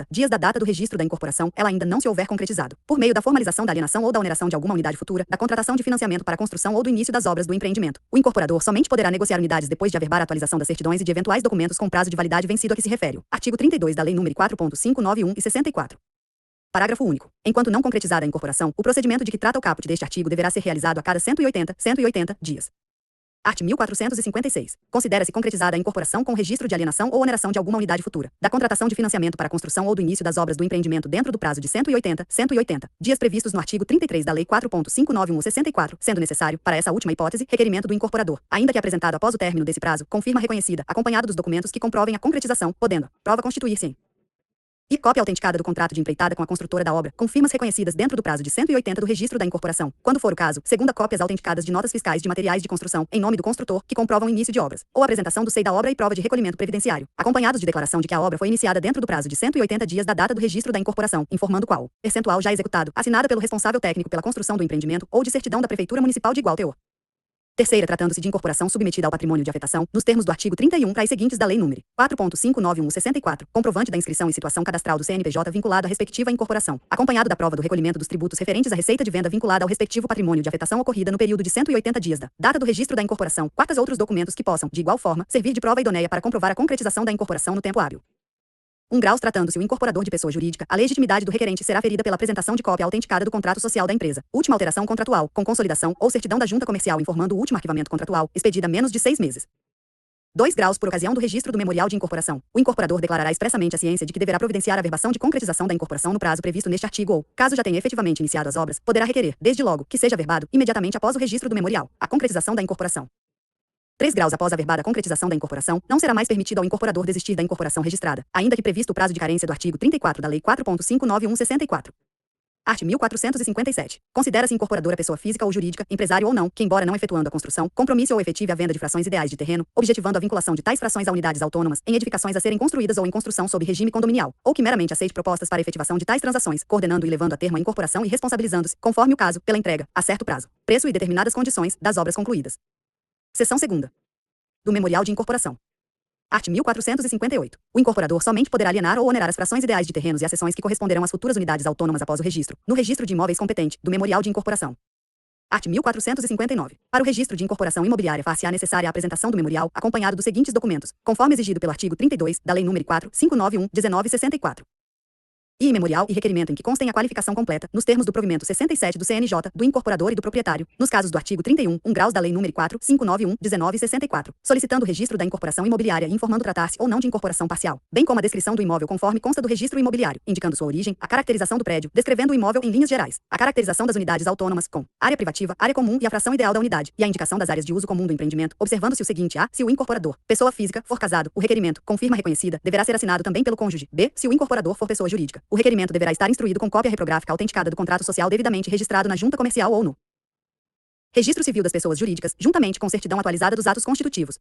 dias da data do registro da incorporação, ela ainda não se houver concretizado, por meio da formalização da alienação ou da oneração de alguma unidade futura, da contratação de financiamento para a construção ou do início das obras do empreendimento, o incorporador somente poderá negociar unidades depois de averbar a atualização das certidões e de eventuais documentos com prazo de validade vencido a que se refere. Artigo 32 da Lei nº 4.591/64. Parágrafo único. Enquanto não concretizada a incorporação, o procedimento de que trata o caput deste artigo deverá ser realizado a cada 180 dias. Art. 1456. Considera-se concretizada a incorporação com registro de alienação ou oneração de alguma unidade futura, da contratação de financiamento para a construção ou do início das obras do empreendimento dentro do prazo de 180 dias previstos no artigo 33 da Lei 4.591/64, sendo necessário, para essa última hipótese, requerimento do incorporador, ainda que apresentado após o término desse prazo, com firma reconhecida, acompanhado dos documentos que comprovem a concretização, podendo a prova constituir-se em e cópia autenticada do contrato de empreitada com a construtora da obra, com firmas reconhecidas dentro do prazo de 180 do registro da incorporação, quando for o caso, segunda cópias autenticadas de notas fiscais de materiais de construção, em nome do construtor, que comprovam o início de obras, ou apresentação do SEI da obra e prova de recolhimento previdenciário, acompanhados de declaração de que a obra foi iniciada dentro do prazo de 180 dias da data do registro da incorporação, informando qual percentual já executado, assinada pelo responsável técnico pela construção do empreendimento, ou de certidão da Prefeitura Municipal de igual teor. Terceira, tratando-se de incorporação submetida ao patrimônio de afetação, nos termos do artigo 31 para as seguintes da Lei nº 4.591/64, comprovante da inscrição em situação cadastral do CNPJ vinculado à respectiva incorporação, acompanhado da prova do recolhimento dos tributos referentes à receita de venda vinculada ao respectivo patrimônio de afetação ocorrida no período de 180 dias da data do registro da incorporação, quatas outros documentos que possam, de igual forma, servir de prova idônea para comprovar a concretização da incorporação no tempo hábil. 1 graus. Tratando-se o incorporador de pessoa jurídica, a legitimidade do requerente será ferida pela apresentação de cópia autenticada do contrato social da empresa, última alteração contratual, com consolidação ou certidão da junta comercial informando o último arquivamento contratual, expedida menos de 6 meses. 2 graus. Por ocasião do registro do memorial de incorporação, o incorporador declarará expressamente a ciência de que deverá providenciar a averbação de concretização da incorporação no prazo previsto neste artigo ou, caso já tenha efetivamente iniciado as obras, poderá requerer, desde logo, que seja averbado, imediatamente após o registro do memorial, a concretização da incorporação. 3 graus após a verbada concretização da incorporação, não será mais permitido ao incorporador desistir da incorporação registrada, ainda que previsto o prazo de carência do artigo 34 da Lei 4.591/64. Art. 1457. Considera-se incorporadora pessoa física ou jurídica, empresário ou não, que embora não efetuando a construção, compromisse ou efetive a venda de frações ideais de terreno, objetivando a vinculação de tais frações a unidades autônomas, em edificações a serem construídas ou em construção sob regime condominial, ou que meramente aceite propostas para efetivação de tais transações, coordenando e levando a termo a incorporação e responsabilizando-se, conforme o caso, pela entrega, a certo prazo, preço e determinadas condições, das obras concluídas. Seção 2ª. Do Memorial de Incorporação. Art. 1458. O incorporador somente poderá alienar ou onerar as frações ideais de terrenos e as seções que corresponderão às futuras unidades autônomas após o registro, no registro de imóveis competente, do Memorial de Incorporação. Art. 1459. Para o registro de incorporação imobiliária far-se-á necessária a apresentação do memorial, acompanhado dos seguintes documentos, conforme exigido pelo artigo 32 da Lei nº 4.591/1964. E memorial e requerimento em que constem a qualificação completa, nos termos do provimento 67 do CNJ, do incorporador e do proprietário, nos casos do artigo 31, 1 graus da Lei nº 4.591/1964, solicitando o registro da incorporação imobiliária e informando tratar-se ou não de incorporação parcial, bem como a descrição do imóvel conforme consta do registro imobiliário, indicando sua origem, a caracterização do prédio, descrevendo o imóvel em linhas gerais, a caracterização das unidades autônomas com área privativa, área comum e a fração ideal da unidade, e a indicação das áreas de uso comum do empreendimento, observando-se o seguinte: a. Se o incorporador, pessoa física, for casado, o requerimento, com firma reconhecida, deverá ser assinado também pelo cônjuge. B. Se o incorporador for pessoa jurídica, o requerimento deverá estar instruído com cópia reprográfica autenticada do contrato social devidamente registrado na junta comercial ou no Registro Civil das Pessoas Jurídicas, juntamente com certidão atualizada dos atos constitutivos.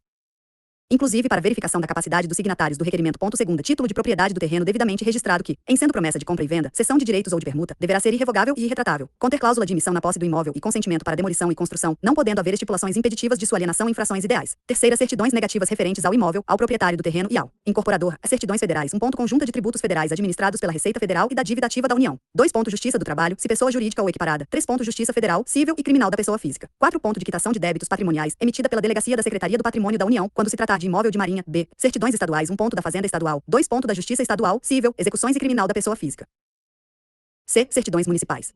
Inclusive para verificação da capacidade dos signatários do requerimento. Segunda, título de propriedade do terreno devidamente registrado que, em sendo promessa de compra e venda, cessão de direitos ou de permuta, deverá ser irrevogável e irretratável, conter cláusula de emissão na posse do imóvel e consentimento para demolição e construção, não podendo haver estipulações impeditivas de sua alienação em frações ideais. Terceira, certidões negativas referentes ao imóvel, ao proprietário do terreno e ao incorporador, as certidões federais. Conjunta de tributos federais administrados pela Receita Federal e da dívida ativa da União. 2. Justiça do Trabalho, se pessoa jurídica ou equiparada. 3. Justiça Federal, civil e criminal da pessoa física. 4. De quitação de débitos patrimoniais, emitida pela Delegacia da Secretaria do Patrimônio da União, quando se tratar de imóvel de marinha. B. Certidões estaduais. 1. Da Fazenda Estadual. 2. Da Justiça Estadual, civil, execuções e criminal da pessoa física. C. Certidões municipais.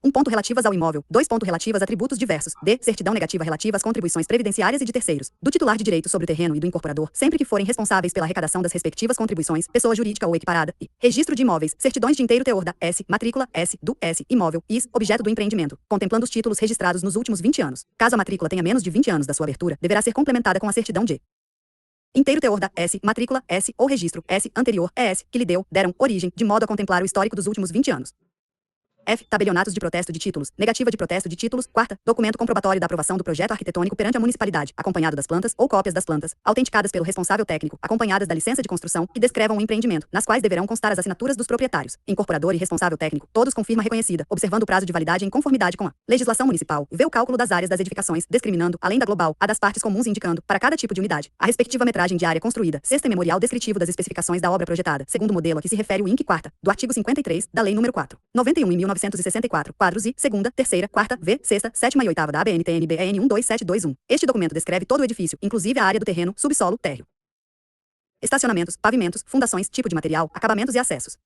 1. Relativas ao imóvel. 2. Relativas a tributos diversos. D. Certidão negativa relativa às contribuições previdenciárias e de terceiros, do titular de direito sobre o terreno e do incorporador, sempre que forem responsáveis pela arrecadação das respectivas contribuições, pessoa jurídica ou equiparada. E. Registro de imóveis. Certidões de inteiro teor da S. Matrícula S. Do S. Imóvel. IS. Objeto do empreendimento, contemplando os títulos registrados nos últimos 20 anos. Caso a matrícula tenha menos de 20 anos da sua abertura, deverá ser complementada com a certidão de inteiro teor da S. Matrícula S. ou registro S. anterior ES, que lhe deram origem, de modo a contemplar o histórico dos últimos 20 anos. F. Tabelionatos de protesto de títulos. Negativa de protesto de títulos. 4. Documento comprobatório da aprovação do projeto arquitetônico perante a municipalidade, acompanhado das plantas ou cópias das plantas, autenticadas pelo responsável técnico, acompanhadas da licença de construção, que descrevam o empreendimento, nas quais deverão constar as assinaturas dos proprietários, incorporador e responsável técnico, todos com firma reconhecida, observando o prazo de validade em conformidade com a legislação municipal, e vê o cálculo das áreas das edificações, discriminando, além da global, a das partes comuns, indicando, para cada tipo de unidade, a respectiva metragem de área construída. 6º memorial descritivo das especificações da obra projetada, segundo o modelo a que se refere o INC 4 do artigo 53 da Lei nº 491 em 1964. Quadros I, segunda, terceira, quarta, V, sexta, sétima e oitava da ABNT-NBN 12721. Este documento descreve todo o edifício, inclusive a área do terreno, subsolo, térreo, estacionamentos, pavimentos, fundações, tipo de material, acabamentos e acessos.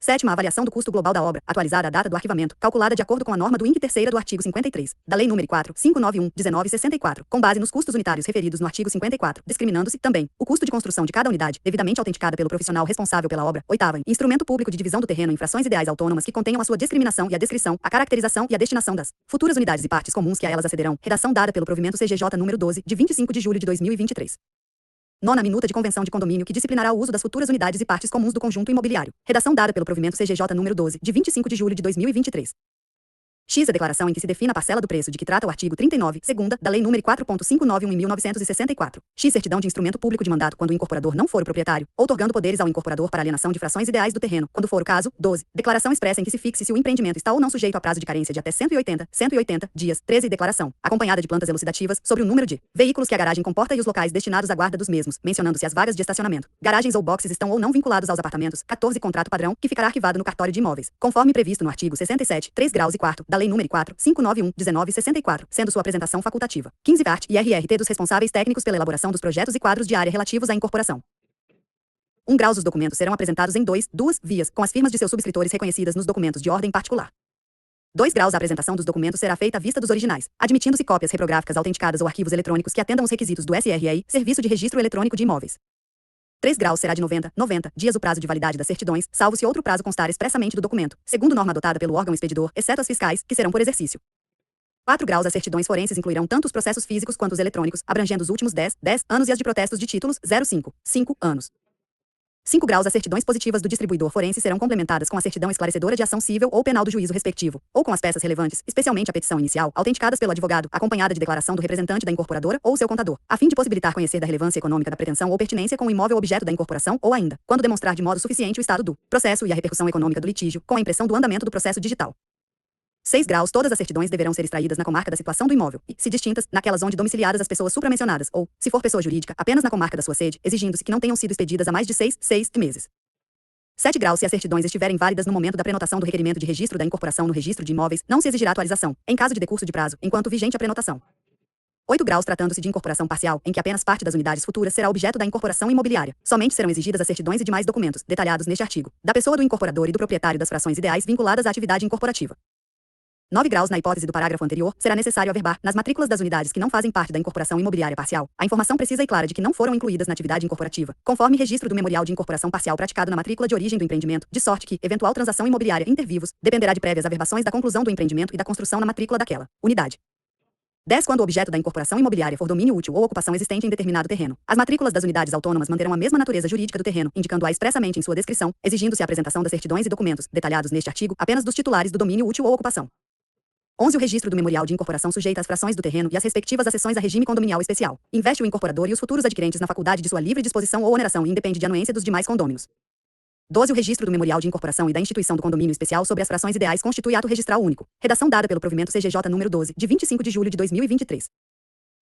7ª avaliação do custo global da obra, atualizada a data do arquivamento, calculada de acordo com a norma do INC 3ª do artigo 53, da Lei nº 4.591/1964, com base nos custos unitários referidos no artigo 54, discriminando-se, também, o custo de construção de cada unidade, devidamente autenticada pelo profissional responsável pela obra. 8ª, instrumento público de divisão do terreno em frações ideais autônomas que contenham a sua discriminação e a descrição, a caracterização e a destinação das futuras unidades e partes comuns que a elas acederão, redação dada pelo provimento CGJ número 12, de 25 de julho de 2023. 9ª minuta de convenção de condomínio que disciplinará o uso das futuras unidades e partes comuns do conjunto imobiliário. Redação dada pelo provimento CGJ número 12, de 25 de julho de 2023. X. A declaração em que se defina a parcela do preço de que trata o artigo 39, segunda, da Lei nº 4.591 em 1964. X. Certidão de instrumento público de mandato quando o incorporador não for o proprietário, outorgando poderes ao incorporador para alienação de frações ideais do terreno, quando for o caso. 12. Declaração expressa em que se fixe se o empreendimento está ou não sujeito a prazo de carência de até 180 dias. 13. Declaração, acompanhada de plantas elucidativas, sobre o número de veículos que a garagem comporta e os locais destinados à guarda dos mesmos, mencionando-se as vagas de estacionamento. Garagens ou boxes estão ou não vinculados aos apartamentos. 14. Contrato padrão, que ficará arquivado no cartório de imóveis, conforme previsto no artigo 67, 3 graus e 4, da Lei nº 4.591/1964, sendo sua apresentação facultativa. 15. Art. e RRT dos responsáveis técnicos pela elaboração dos projetos e quadros de área relativos à incorporação. 1 graus. Os documentos serão apresentados em duas vias, com as firmas de seus subscritores reconhecidas nos documentos de ordem particular. 2 graus. A apresentação dos documentos será feita à vista dos originais, admitindo-se cópias reprográficas autenticadas ou arquivos eletrônicos que atendam os requisitos do SREI, Serviço de Registro Eletrônico de Imóveis. 3 graus. Será de 90 dias o prazo de validade das certidões, salvo se outro prazo constar expressamente do documento, segundo norma adotada pelo órgão expedidor, exceto as fiscais, que serão por exercício. 4 graus. As certidões forenses incluirão tanto os processos físicos quanto os eletrônicos, abrangendo os últimos 10 anos e as de protestos de títulos 5 anos. 5 graus. As certidões positivas do distribuidor forense serão complementadas com a certidão esclarecedora de ação civil ou penal do juízo respectivo, ou com as peças relevantes, especialmente a petição inicial, autenticadas pelo advogado, acompanhada de declaração do representante da incorporadora ou seu contador, a fim de possibilitar conhecer da relevância econômica da pretensão ou pertinência com o imóvel objeto da incorporação ou ainda, quando demonstrar de modo suficiente o estado do processo e a repercussão econômica do litígio, com a impressão do andamento do processo digital. 6 graus. Todas as certidões deverão ser extraídas na comarca da situação do imóvel e, se distintas, naquelas onde domiciliadas as pessoas supramencionadas ou, se for pessoa jurídica, apenas na comarca da sua sede, exigindo-se que não tenham sido expedidas há mais de 6 meses. 7 graus. Se as certidões estiverem válidas no momento da prenotação do requerimento de registro da incorporação no registro de imóveis, não se exigirá atualização, em caso de decurso de prazo, enquanto vigente a prenotação. 8 graus. Tratando-se de incorporação parcial, em que apenas parte das unidades futuras será objeto da incorporação imobiliária, somente serão exigidas as certidões e demais documentos, detalhados neste artigo, da pessoa do incorporador e do proprietário das frações ideais vinculadas à atividade incorporativa. 9 graus. Na hipótese do parágrafo anterior, será necessário averbar, nas matrículas das unidades que não fazem parte da incorporação imobiliária parcial, a informação precisa e clara de que não foram incluídas na atividade incorporativa, conforme registro do memorial de incorporação parcial praticado na matrícula de origem do empreendimento, de sorte que, eventual transação imobiliária inter vivos, dependerá de prévias averbações da conclusão do empreendimento e da construção na matrícula daquela unidade. 10. Quando o objeto da incorporação imobiliária for domínio útil ou ocupação existente em determinado terreno, as matrículas das unidades autônomas manterão a mesma natureza jurídica do terreno, indicando-a expressamente em sua descrição, exigindo-se a apresentação das certidões e documentos, detalhados neste artigo, apenas dos titulares do domínio útil ou ocupação. 11. O registro do memorial de incorporação sujeita as frações do terreno e as respectivas acessões a regime condominial especial. Investe o incorporador e os futuros adquirentes na faculdade de sua livre disposição ou oneração e independe de anuência dos demais condôminos. 12. O registro do memorial de incorporação e da instituição do condomínio especial sobre as frações ideais constitui ato registral único. Redação dada pelo provimento CGJ número 12, de 25 de julho de 2023.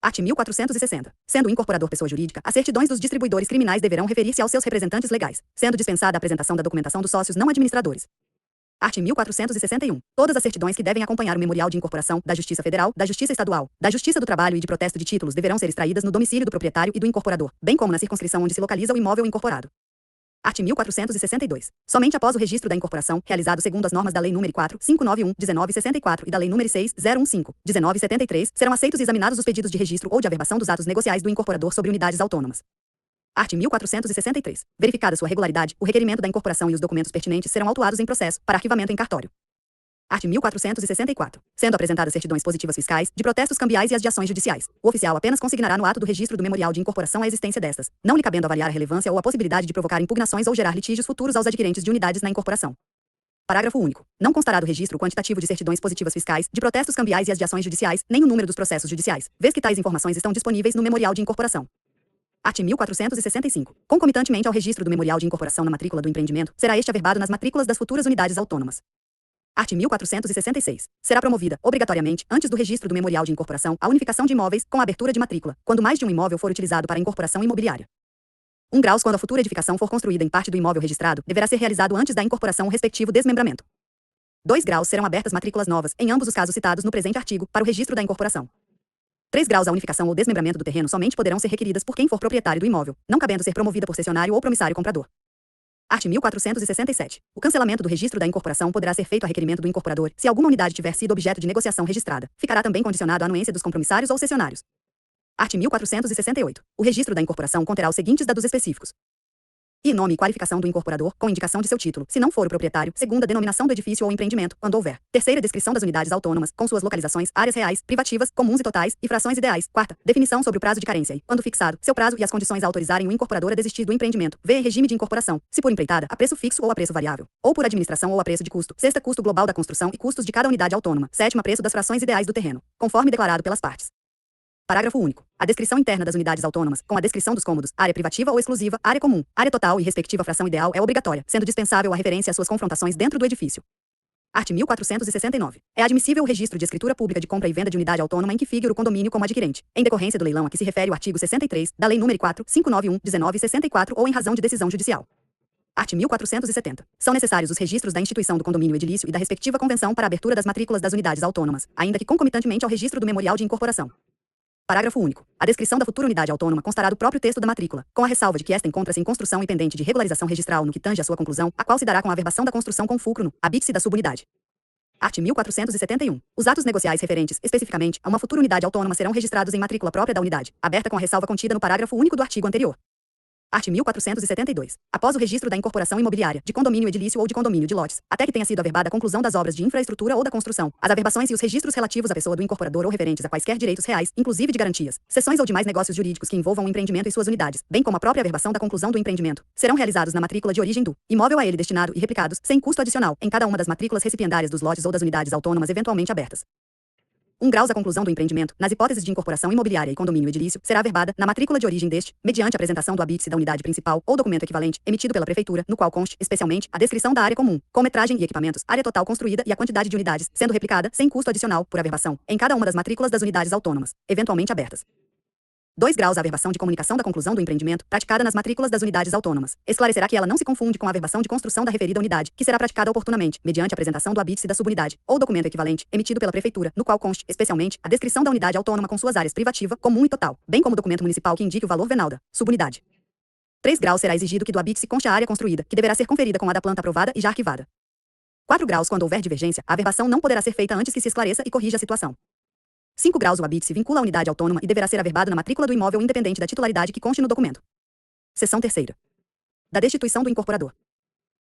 Art. 1460. Sendo o incorporador pessoa jurídica, as certidões dos distribuidores criminais deverão referir-se aos seus representantes legais, sendo dispensada a apresentação da documentação dos sócios não administradores. Art. 1461. Todas as certidões que devem acompanhar o memorial de incorporação, da Justiça Federal, da Justiça Estadual, da Justiça do Trabalho e de protesto de títulos deverão ser extraídas no domicílio do proprietário e do incorporador, bem como na circunscrição onde se localiza o imóvel incorporado. Art. 1462. Somente após o registro da incorporação, realizado segundo as normas da Lei nº 4.591/1964 e da Lei nº 6.015/1973, serão aceitos e examinados os pedidos de registro ou de averbação dos atos negociais do incorporador sobre unidades autônomas. Art. 1463. Verificada sua regularidade, o requerimento da incorporação e os documentos pertinentes serão autuados em processo, para arquivamento em cartório. Art. 1464. Sendo apresentadas certidões positivas fiscais, de protestos cambiais e as de ações judiciais, o oficial apenas consignará no ato do registro do memorial de incorporação a existência destas, não lhe cabendo avaliar a relevância ou a possibilidade de provocar impugnações ou gerar litígios futuros aos adquirentes de unidades na incorporação. Parágrafo único. Não constará do registro quantitativo de certidões positivas fiscais, de protestos cambiais e as de ações judiciais, nem o número dos processos judiciais, vez que tais informações estão disponíveis no memorial de incorporação. Art. 1465. Concomitantemente ao registro do memorial de incorporação na matrícula do empreendimento, será este averbado nas matrículas das futuras unidades autônomas. Art. 1466. Será promovida, obrigatoriamente, antes do registro do memorial de incorporação, a unificação de imóveis, com a abertura de matrícula, quando mais de um imóvel for utilizado para incorporação imobiliária. 1 graus. Quando a futura edificação for construída em parte do imóvel registrado, deverá ser realizado antes da incorporação o respectivo desmembramento. 2 graus. Serão abertas matrículas novas, em ambos os casos citados no presente artigo, para o registro da incorporação. 3 graus. A unificação ou desmembramento do terreno somente poderão ser requeridas por quem for proprietário do imóvel, não cabendo ser promovida por cessionário ou promissário comprador. Art. 1467. O cancelamento do registro da incorporação poderá ser feito a requerimento do incorporador, se alguma unidade tiver sido objeto de negociação registrada. Ficará também condicionado à anuência dos compromissários ou cessionários. Art. 1468. O registro da incorporação conterá os seguintes dados específicos: e nome e qualificação do incorporador, com indicação de seu título, se não for o proprietário. Segunda, denominação do edifício ou empreendimento, quando houver. Terceira, descrição das unidades autônomas, com suas localizações, áreas reais, privativas, comuns e totais, e frações ideais. Quarta, definição sobre o prazo de carência e, quando fixado, seu prazo e as condições a autorizarem o incorporador a desistir do empreendimento. V, regime de incorporação, se por empreitada, a preço fixo ou a preço variável, ou por administração ou a preço de custo. Sexta, custo global da construção e custos de cada unidade autônoma. Sétima, preço das frações ideais do terreno, conforme declarado pelas partes. Parágrafo único. A descrição interna das unidades autônomas, com a descrição dos cômodos, área privativa ou exclusiva, área comum, área total e respectiva fração ideal é obrigatória, sendo dispensável a referência às suas confrontações dentro do edifício. Art. 1469. É admissível o registro de escritura pública de compra e venda de unidade autônoma em que figure o condomínio como adquirente, em decorrência do leilão a que se refere o artigo 63 da Lei nº 4.591/1964 ou em razão de decisão judicial. Art. 1470. São necessários os registros da instituição do condomínio edilício e da respectiva convenção para a abertura das matrículas das unidades autônomas, ainda que concomitantemente ao registro do memorial de incorporação. Parágrafo único. A descrição da futura unidade autônoma constará do próprio texto da matrícula, com a ressalva de que esta encontra-se em construção e pendente de regularização registral no que tange à sua conclusão, a qual se dará com a averbação da construção com fulcro no habite-se da subunidade. Art. 1471. Os atos negociais referentes, especificamente, a uma futura unidade autônoma serão registrados em matrícula própria da unidade, aberta com a ressalva contida no parágrafo único do artigo anterior. Art. 1472. Após o registro da incorporação imobiliária, de condomínio edilício ou de condomínio de lotes, até que tenha sido averbada a conclusão das obras de infraestrutura ou da construção, as averbações e os registros relativos à pessoa do incorporador ou referentes a quaisquer direitos reais, inclusive de garantias, cessões ou demais negócios jurídicos que envolvam o empreendimento e suas unidades, bem como a própria averbação da conclusão do empreendimento, serão realizados na matrícula de origem do imóvel a ele destinado e replicados, sem custo adicional, em cada uma das matrículas recipiendárias dos lotes ou das unidades autônomas eventualmente abertas. 1 graus a conclusão do empreendimento, nas hipóteses de incorporação imobiliária e condomínio edilício, será averbada, na matrícula de origem deste, mediante apresentação do habite-se da unidade principal ou documento equivalente, emitido pela Prefeitura, no qual conste, especialmente, a descrição da área comum, com metragem e equipamentos, área total construída e a quantidade de unidades, sendo replicada, sem custo adicional, por averbação, em cada uma das matrículas das unidades autônomas, eventualmente abertas. 2 graus a averbação de comunicação da conclusão do empreendimento, praticada nas matrículas das unidades autônomas. Esclarecerá que ela não se confunde com a averbação de construção da referida unidade, que será praticada oportunamente, mediante a apresentação do habite-se da subunidade, ou documento equivalente, emitido pela Prefeitura, no qual conste, especialmente, a descrição da unidade autônoma com suas áreas privativa, comum e total, bem como documento municipal que indique o valor venal da subunidade. 3 graus será exigido que do habite-se conste a área construída, que deverá ser conferida com a da planta aprovada e já arquivada. 4 graus quando houver divergência, a averbação não poderá ser feita antes que se esclareça e corrija a situação. 5 graus o habite-se vincula a unidade autônoma e deverá ser averbado na matrícula do imóvel independente da titularidade que conste no documento. Seção 3ª. Da destituição do incorporador.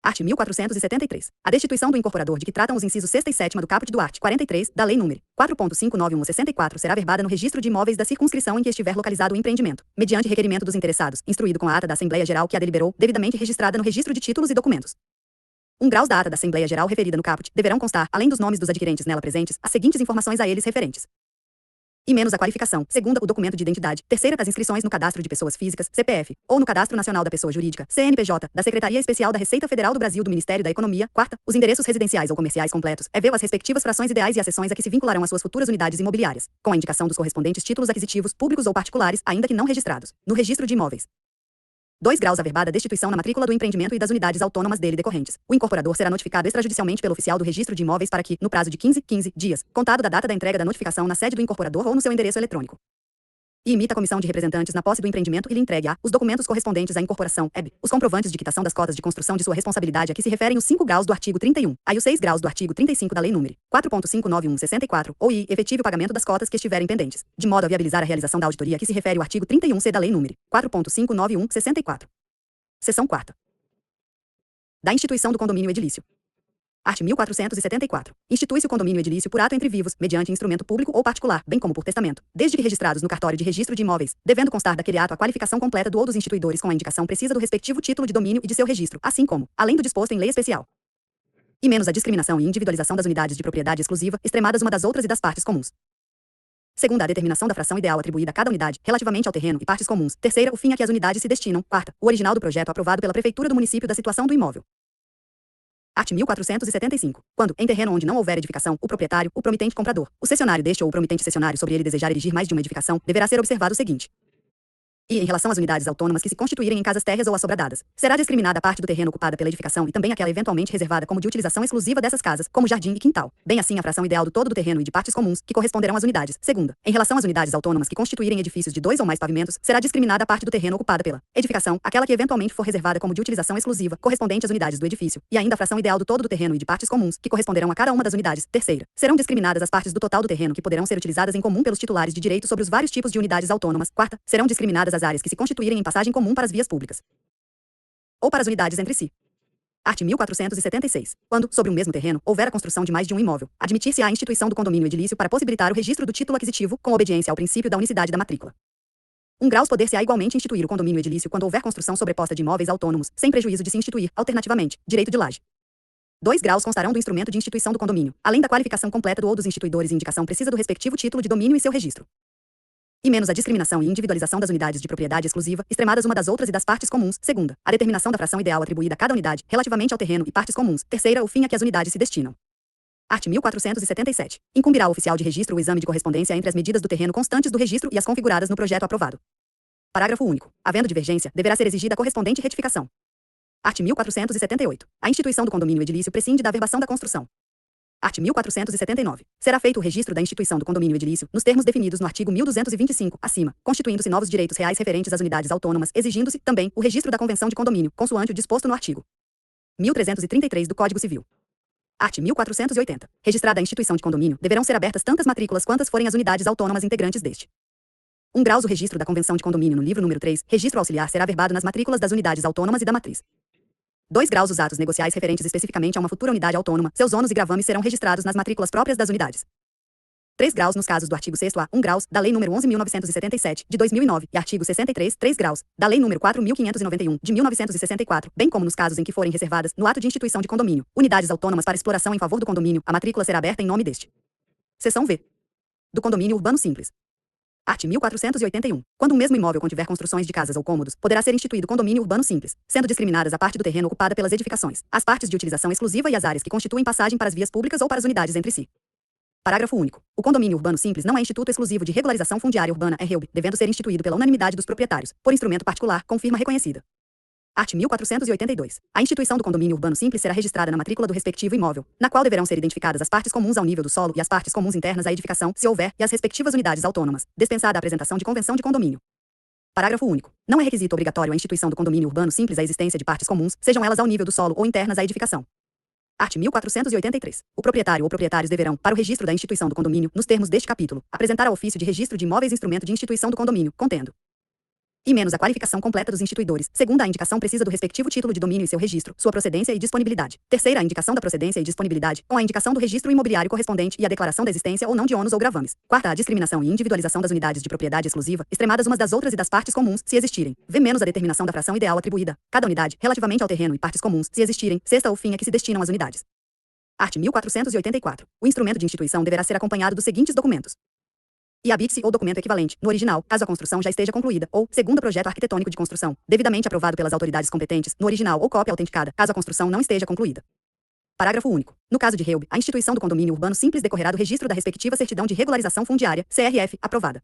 Art. 1473. A destituição do incorporador de que tratam os incisos 6ª e 7ª do caput do art. 43, da Lei nº 4.591/64 será averbada no registro de imóveis da circunscrição em que estiver localizado o empreendimento, mediante requerimento dos interessados, instruído com a ata da Assembleia Geral que a deliberou, devidamente registrada no registro de títulos e documentos. 1 graus da ata da Assembleia Geral referida no caput, deverão constar, além dos nomes dos adquirentes nela presentes, as seguintes informações a eles referentes. E menos a qualificação, segunda, o documento de identidade, terceira, das inscrições no cadastro de pessoas físicas, CPF, ou no cadastro nacional da pessoa jurídica, CNPJ, da Secretaria Especial da Receita Federal do Brasil do Ministério da Economia, quarta, os endereços residenciais ou comerciais completos, EVEL, as respectivas frações ideais e as seções a que se vincularão as suas futuras unidades imobiliárias, com a indicação dos correspondentes títulos aquisitivos, públicos ou particulares, ainda que não registrados, no registro de imóveis. 2 graus averbada a destituição na matrícula do empreendimento e das unidades autônomas dele decorrentes. O incorporador será notificado extrajudicialmente pelo oficial do registro de imóveis para que, no prazo de 15 dias, contado da data da entrega da notificação na sede do incorporador ou no seu endereço eletrônico, e imita a comissão de representantes na posse do empreendimento e lhe entregue os documentos correspondentes à incorporação, os comprovantes de quitação das cotas de construção de sua responsabilidade a que se referem os 5 graus do artigo 31, e os 6 graus do artigo 35 da Lei nº 4.591/64, ou efetivo pagamento das cotas que estiverem pendentes, de modo a viabilizar a realização da auditoria a que se refere o artigo 31-C da Lei nº 4.591/64. Seção 4ª. Da instituição do condomínio edilício. Art. 1474. Institui-se o condomínio edilício por ato entre vivos, mediante instrumento público ou particular, bem como por testamento, desde que registrados no cartório de registro de imóveis, devendo constar daquele ato a qualificação completa do ou dos instituidores com a indicação precisa do respectivo título de domínio e de seu registro, assim como, além do disposto em lei especial, e menos a discriminação e individualização das unidades de propriedade exclusiva, extremadas uma das outras e das partes comuns. Segunda, a determinação da fração ideal atribuída a cada unidade, relativamente ao terreno e partes comuns. Terceira, o fim a que as unidades se destinam. Quarta, o original do projeto aprovado pela Prefeitura do município da situação do imóvel. Art. 1475. Quando, em terreno onde não houver edificação, o proprietário, o promitente comprador, o cessionário deste ou o promitente cessionário sobre ele desejar erigir mais de uma edificação, deverá ser observado o seguinte. E, em relação às unidades autônomas que se constituírem em casas térreas ou assobradadas, será discriminada a parte do terreno ocupada pela edificação e também aquela eventualmente reservada como de utilização exclusiva dessas casas, como jardim e quintal. Bem assim a fração ideal do todo do terreno e de partes comuns, que corresponderão às unidades. Segunda, em relação às unidades autônomas que constituírem edifícios de 2 ou mais pavimentos, será discriminada a parte do terreno ocupada pela edificação, aquela que eventualmente for reservada como de utilização exclusiva, correspondente às unidades do edifício, e ainda a fração ideal do todo do terreno e de partes comuns, que corresponderão a cada uma das unidades. Terceira, serão discriminadas as partes do total do terreno que poderão ser utilizadas em comum pelos titulares de direito sobre os vários tipos de unidades autônomas. Quarta, serão discriminadas as áreas que se constituírem em passagem comum para as vias públicas ou para as unidades entre si. Art. 1476. Quando, sobre um mesmo terreno, houver a construção de mais de um imóvel, admitir-se-á a instituição do condomínio edilício para possibilitar o registro do título aquisitivo, com obediência ao princípio da unicidade da matrícula. 1 graus poder-se-á igualmente instituir o condomínio edilício quando houver construção sobreposta de imóveis autônomos, sem prejuízo de se instituir, alternativamente, direito de laje. 2 graus constarão do instrumento de instituição do condomínio, além da qualificação completa do ou dos instituidores e indicação precisa do respectivo título de domínio e seu registro. E menos a discriminação e individualização das unidades de propriedade exclusiva, extremadas uma das outras e das partes comuns. Segunda, a determinação da fração ideal atribuída a cada unidade, relativamente ao terreno e partes comuns. Terceira, o fim a que as unidades se destinam. Art. 1477. Incumbirá ao oficial de registro o exame de correspondência entre as medidas do terreno constantes do registro e as configuradas no projeto aprovado. Parágrafo único. Havendo divergência, deverá ser exigida a correspondente retificação. Art. 1478. A instituição do condomínio edilício prescinde da averbação da construção. Art. 1479. Será feito o registro da instituição do condomínio edilício, nos termos definidos no artigo 1225, acima, constituindo-se novos direitos reais referentes às unidades autônomas, exigindo-se, também, o registro da convenção de condomínio, consoante o disposto no artigo 1333 do Código Civil. Art. 1480. Registrada a instituição de condomínio, deverão ser abertas tantas matrículas quantas forem as unidades autônomas integrantes deste. graus. O registro da convenção de condomínio no livro número 3, registro auxiliar, será averbado nas matrículas das unidades autônomas e da matriz. 2 graus. Os atos negociais referentes especificamente a uma futura unidade autônoma, seus ônus e gravames serão registrados nas matrículas próprias das unidades. 3 graus. Nos casos do artigo 6º-A, 1 graus, da Lei nº 11.977, de 2009, e artigo 63, 3 graus, da Lei nº 4.591, de 1964, bem como nos casos em que forem reservadas, no ato de instituição de condomínio, unidades autônomas para exploração em favor do condomínio, a matrícula será aberta em nome deste. Seção V. Do condomínio urbano simples. Art. 1481. Quando um mesmo imóvel contiver construções de casas ou cômodos, poderá ser instituído condomínio urbano simples, sendo discriminadas a parte do terreno ocupada pelas edificações, as partes de utilização exclusiva e as áreas que constituem passagem para as vias públicas ou para as unidades entre si. Parágrafo único. O condomínio urbano simples não é instituto exclusivo de regularização fundiária urbana, REUB, devendo ser instituído pela unanimidade dos proprietários, por instrumento particular, com firma reconhecida. Art. 1482. A instituição do condomínio urbano simples será registrada na matrícula do respectivo imóvel, na qual deverão ser identificadas as partes comuns ao nível do solo e as partes comuns internas à edificação, se houver, e as respectivas unidades autônomas, dispensada a apresentação de convenção de condomínio. Parágrafo único. Não é requisito obrigatório a instituição do condomínio urbano simples a existência de partes comuns, sejam elas ao nível do solo ou internas à edificação. Art. 1483. O proprietário ou proprietários deverão, para o registro da instituição do condomínio, nos termos deste capítulo, apresentar ao ofício de registro de imóveis instrumento de instituição do condomínio, contendo e menos a qualificação completa dos instituidores. Segunda, a indicação precisa do respectivo título de domínio e seu registro, sua procedência e disponibilidade. Terceira, a indicação da procedência e disponibilidade, com a indicação do registro imobiliário correspondente e a declaração da existência ou não de ônus ou gravames. Quarta, a discriminação e individualização das unidades de propriedade exclusiva, extremadas umas das outras e das partes comuns, se existirem. V menos a determinação da fração ideal atribuída, cada unidade, relativamente ao terreno e partes comuns, se existirem. Sexta, o fim a que se destinam as unidades. Art. 1484. O instrumento de instituição deverá ser acompanhado dos seguintes documentos: e habite-se ou documento equivalente, no original, caso a construção já esteja concluída, ou, segundo projeto arquitetônico de construção, devidamente aprovado pelas autoridades competentes, no original ou cópia autenticada, caso a construção não esteja concluída. Parágrafo único. No caso de REUB, a instituição do condomínio urbano simples decorrerá do registro da respectiva certidão de regularização fundiária, CRF, aprovada.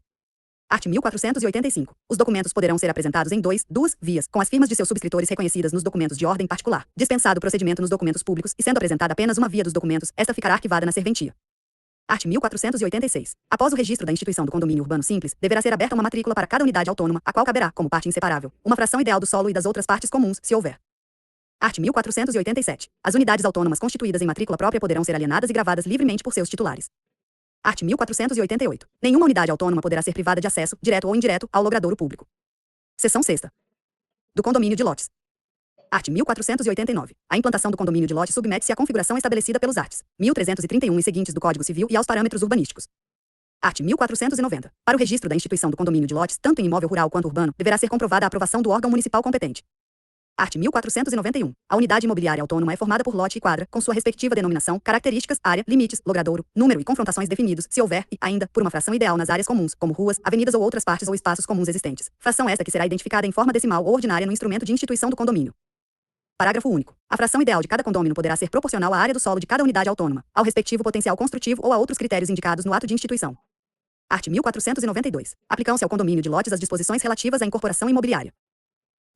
Art. 1485. Os documentos poderão ser apresentados em duas vias, com as firmas de seus subscritores reconhecidas nos documentos de ordem particular, dispensado o procedimento nos documentos públicos, e sendo apresentada apenas uma via dos documentos, esta ficará arquivada na serventia. Art. 1486. Após o registro da instituição do condomínio urbano simples, deverá ser aberta uma matrícula para cada unidade autônoma, a qual caberá, como parte inseparável, uma fração ideal do solo e das outras partes comuns, se houver. Art. 1487. As unidades autônomas constituídas em matrícula própria poderão ser alienadas e gravadas livremente por seus titulares. Art. 1488. Nenhuma unidade autônoma poderá ser privada de acesso, direto ou indireto, ao logradouro público. Seção 6ª. Do condomínio de lotes. Art. 1489. A implantação do condomínio de lote submete-se à configuração estabelecida pelos arts. 1331 e seguintes do Código Civil e aos parâmetros urbanísticos. Art. 1490. Para o registro da instituição do condomínio de lotes, tanto em imóvel rural quanto urbano, deverá ser comprovada a aprovação do órgão municipal competente. Art. 1491. A unidade imobiliária autônoma é formada por lote e quadra, com sua respectiva denominação, características, área, limites, logradouro, número e confrontações definidos, se houver, e, ainda, por uma fração ideal nas áreas comuns, como ruas, avenidas ou outras partes ou espaços comuns existentes. Fração esta que será identificada em forma decimal ou ordinária no instrumento de instituição do condomínio. Parágrafo único. A fração ideal de cada condômino poderá ser proporcional à área do solo de cada unidade autônoma, ao respectivo potencial construtivo ou a outros critérios indicados no ato de instituição. Art. 1492. Aplicam-se ao condomínio de lotes as disposições relativas à incorporação imobiliária.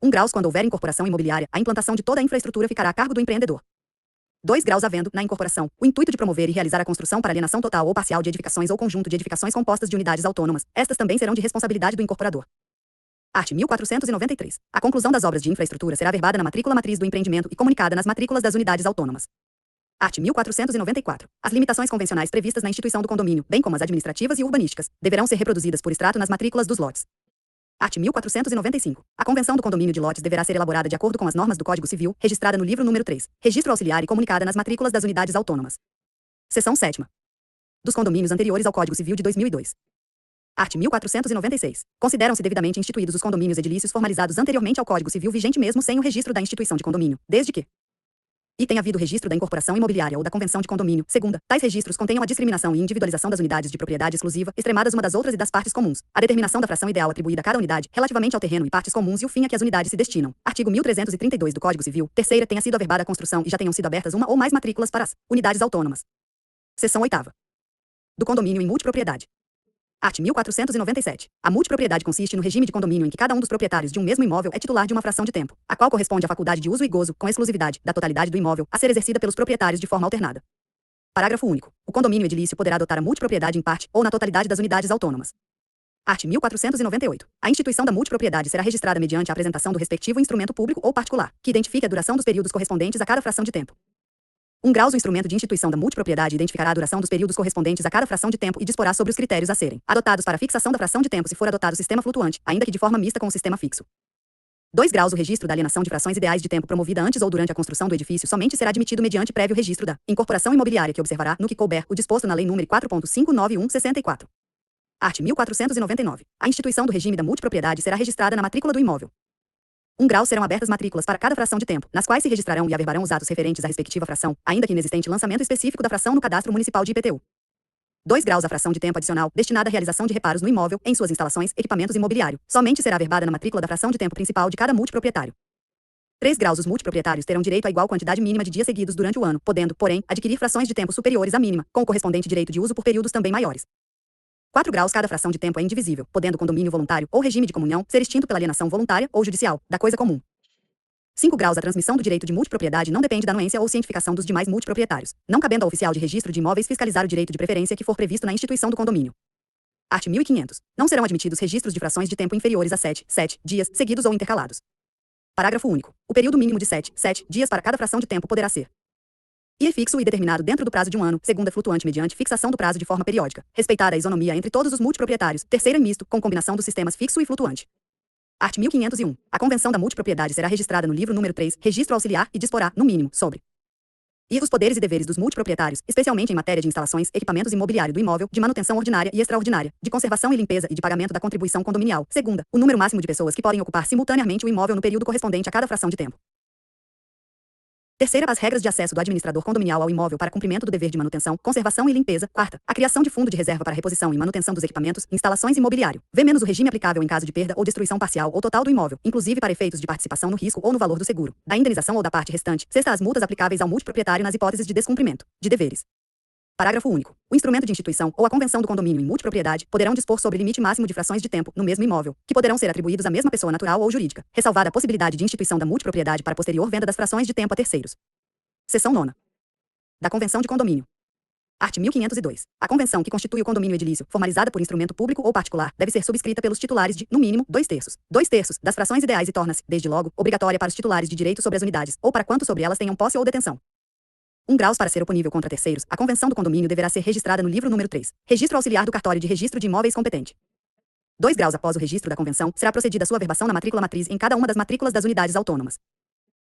1 graus. Quando houver incorporação imobiliária, a implantação de toda a infraestrutura ficará a cargo do empreendedor. 2 graus. Havendo, na incorporação, o intuito de promover e realizar a construção para alienação total ou parcial de edificações ou conjunto de edificações compostas de unidades autônomas, estas também serão de responsabilidade do incorporador. Art. 1493. A conclusão das obras de infraestrutura será averbada na matrícula matriz do empreendimento e comunicada nas matrículas das unidades autônomas. Art. 1494. As limitações convencionais previstas na instituição do condomínio, bem como as administrativas e urbanísticas, deverão ser reproduzidas por extrato nas matrículas dos lotes. Art. 1495. A convenção do condomínio de lotes deverá ser elaborada de acordo com as normas do Código Civil, registrada no livro número 3, registro auxiliar e comunicada nas matrículas das unidades autônomas. Seção 7ª. Dos condomínios anteriores ao Código Civil de 2002. Art. 1496. Consideram-se devidamente instituídos os condomínios edilícios formalizados anteriormente ao Código Civil vigente mesmo sem o registro da instituição de condomínio, desde que e tenha havido registro da incorporação imobiliária ou da convenção de condomínio. Segunda, tais registros contenham a discriminação e individualização das unidades de propriedade exclusiva, extremadas uma das outras e das partes comuns, a determinação da fração ideal atribuída a cada unidade, relativamente ao terreno e partes comuns e o fim a que as unidades se destinam. Artigo 1332 do Código Civil. Terceira, tenha sido averbada a construção e já tenham sido abertas uma ou mais matrículas para as unidades autônomas. Seção 8ª. Do condomínio em multipropriedade. Art. 1497. A multipropriedade consiste no regime de condomínio em que cada um dos proprietários de um mesmo imóvel é titular de uma fração de tempo, a qual corresponde à faculdade de uso e gozo, com exclusividade, da totalidade do imóvel, a ser exercida pelos proprietários de forma alternada. Parágrafo único. O condomínio edilício poderá adotar a multipropriedade em parte ou na totalidade das unidades autônomas. Art. 1498. A instituição da multipropriedade será registrada mediante a apresentação do respectivo instrumento público ou particular, que identifique a duração dos períodos correspondentes a cada fração de tempo. 1 graus. O instrumento de instituição da multipropriedade identificará a duração dos períodos correspondentes a cada fração de tempo e disporá sobre os critérios a serem adotados para a fixação da fração de tempo se for adotado o sistema flutuante, ainda que de forma mista com o sistema fixo. 2 graus. O registro da alienação de frações ideais de tempo promovida antes ou durante a construção do edifício somente será admitido mediante prévio registro da incorporação imobiliária que observará, no que couber, o disposto na Lei nº 4.591/64. Art. 1499. A instituição do regime da multipropriedade será registrada na matrícula do imóvel. 1 grau. Serão abertas matrículas para cada fração de tempo, nas quais se registrarão e averbarão os atos referentes à respectiva fração, ainda que inexistente lançamento específico da fração no Cadastro Municipal de IPTU. 2 graus. A fração de tempo adicional, destinada à realização de reparos no imóvel, em suas instalações, equipamentos e mobiliário, somente será averbada na matrícula da fração de tempo principal de cada multiproprietário. 3 graus. Os multiproprietários terão direito à igual quantidade mínima de dias seguidos durante o ano, podendo, porém, adquirir frações de tempo superiores à mínima, com o correspondente direito de uso por períodos também maiores. 4 graus. Cada fração de tempo é indivisível, podendo condomínio voluntário ou regime de comunhão ser extinto pela alienação voluntária ou judicial, da coisa comum. 5 graus. A transmissão do direito de multipropriedade não depende da anuência ou cientificação dos demais multiproprietários, não cabendo ao oficial de registro de imóveis fiscalizar o direito de preferência que for previsto na instituição do condomínio. Art. 1500. Não serão admitidos registros de frações de tempo inferiores a 7 dias, seguidos ou intercalados. Parágrafo único. O período mínimo de 7 dias para cada fração de tempo poderá ser e é fixo e determinado dentro do prazo de um ano, segunda flutuante mediante fixação do prazo de forma periódica, respeitada a isonomia entre todos os multiproprietários, terceira e misto, com combinação dos sistemas fixo e flutuante. Art. 1501. A convenção da multipropriedade será registrada no livro número 3, registro auxiliar, e disporá, no mínimo, sobre e os poderes e deveres dos multiproprietários, especialmente em matéria de instalações, equipamentos e mobiliário do imóvel, de manutenção ordinária e extraordinária, de conservação e limpeza e de pagamento da contribuição condominial. Segunda, o número máximo de pessoas que podem ocupar simultaneamente o imóvel no período correspondente a cada fração de tempo. Terceira, as regras de acesso do administrador condominial ao imóvel para cumprimento do dever de manutenção, conservação e limpeza. Quarta, a criação de fundo de reserva para reposição e manutenção dos equipamentos, instalações e mobiliário. V- o regime aplicável em caso de perda ou destruição parcial ou total do imóvel, inclusive para efeitos de participação no risco ou no valor do seguro, da indenização ou da parte restante. Sexta, as multas aplicáveis ao multiproprietário nas hipóteses de descumprimento de deveres. Parágrafo único. O instrumento de instituição ou a convenção do condomínio em multipropriedade poderão dispor sobre limite máximo de frações de tempo no mesmo imóvel, que poderão ser atribuídos à mesma pessoa natural ou jurídica, ressalvada a possibilidade de instituição da multipropriedade para posterior venda das frações de tempo a terceiros. Seção 9ª. Da Convenção de Condomínio. Art. 1502. A convenção que constitui o condomínio edilício, formalizada por instrumento público ou particular, deve ser subscrita pelos titulares de, no mínimo, 2/3. 2/3 das frações ideais e torna-se, desde logo, obrigatória para os titulares de direito sobre as unidades, ou para quantos sobre elas tenham posse ou detenção. 1 graus. Para ser oponível contra terceiros, a convenção do condomínio deverá ser registrada no livro número 3, registro auxiliar do cartório de registro de imóveis competente. 2 graus. Após o registro da convenção, será procedida a sua averbação na matrícula matriz em cada uma das matrículas das unidades autônomas.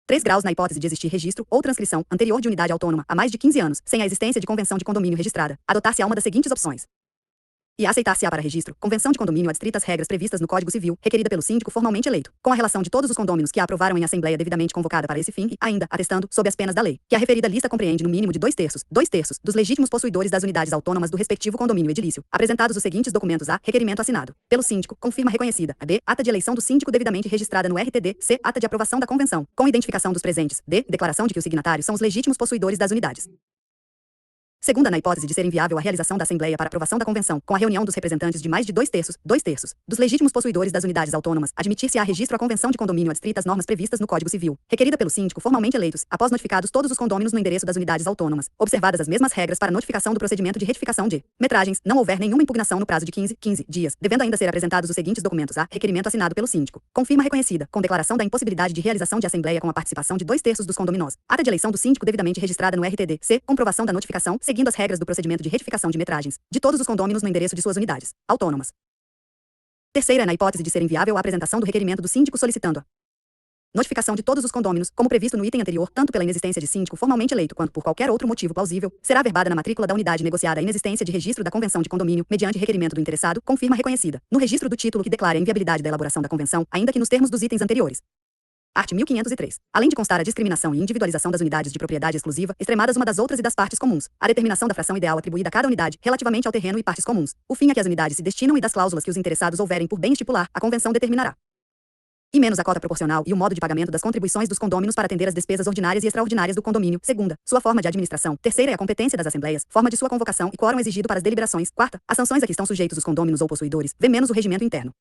3 graus. Na hipótese de existir registro ou transcrição anterior de unidade autônoma há mais de 15 anos, sem a existência de convenção de condomínio registrada, adotar-se-á uma das seguintes opções. E aceitar-se-á para registro, convenção de condomínio adstrita às regras previstas no Código Civil, requerida pelo síndico formalmente eleito, com a relação de todos os condôminos que a aprovaram em assembleia devidamente convocada para esse fim e, ainda, atestando, sob as penas da lei, que a referida lista compreende no mínimo de 2/3 dos legítimos possuidores das unidades autônomas do respectivo condomínio edilício, apresentados os seguintes documentos: a. Requerimento assinado pelo síndico, com firma reconhecida; a b. Ata de eleição do síndico devidamente registrada no RTD; c. Ata de aprovação da convenção, com identificação dos presentes; d. Declaração de que os signatários são os legítimos possuidores das unidades. Segunda, na hipótese de ser inviável a realização da Assembleia para aprovação da Convenção, com a reunião dos representantes de mais de 2/3 dos legítimos possuidores das unidades autônomas, admitir-se-á registro à Convenção de Condomínio adstrita às normas previstas no Código Civil, requerida pelo síndico formalmente eleitos, após notificados todos os condôminos no endereço das unidades autônomas, observadas as mesmas regras para notificação do procedimento de retificação de metragens, não houver nenhuma impugnação no prazo de 15 dias, devendo ainda ser apresentados os seguintes documentos: a. Requerimento assinado pelo síndico, com firma reconhecida, com declaração da impossibilidade de realização de Assembleia com a participação de 2/3 dos condominós; ata de eleição do síndico devidamente registrada no RTD; c. Comprovação da notificação, seguindo as regras do procedimento de retificação de metragens, de todos os condôminos no endereço de suas unidades autônomas. Terceira, na hipótese de ser inviável a apresentação do requerimento do síndico solicitando a notificação de todos os condôminos, como previsto no item anterior, tanto pela inexistência de síndico formalmente eleito quanto por qualquer outro motivo plausível, será averbada na matrícula da unidade negociada a inexistência de registro da convenção de condomínio, mediante requerimento do interessado, com firma reconhecida, no registro do título que declare a inviabilidade da elaboração da convenção, ainda que nos termos dos itens anteriores. Art. 1503. Além de constar a discriminação e individualização das unidades de propriedade exclusiva, extremadas uma das outras e das partes comuns, a determinação da fração ideal atribuída a cada unidade, relativamente ao terreno e partes comuns, o fim a que as unidades se destinam e das cláusulas que os interessados houverem por bem estipular, a convenção determinará. E menos a cota proporcional e o modo de pagamento das contribuições dos condôminos para atender as despesas ordinárias e extraordinárias do condomínio. Segunda, sua forma de administração. Terceira é a competência das assembleias, forma de sua convocação e quórum exigido para as deliberações. Quarta, as sanções a que estão sujeitos os condôminos ou possuidores, v- o regimento interno.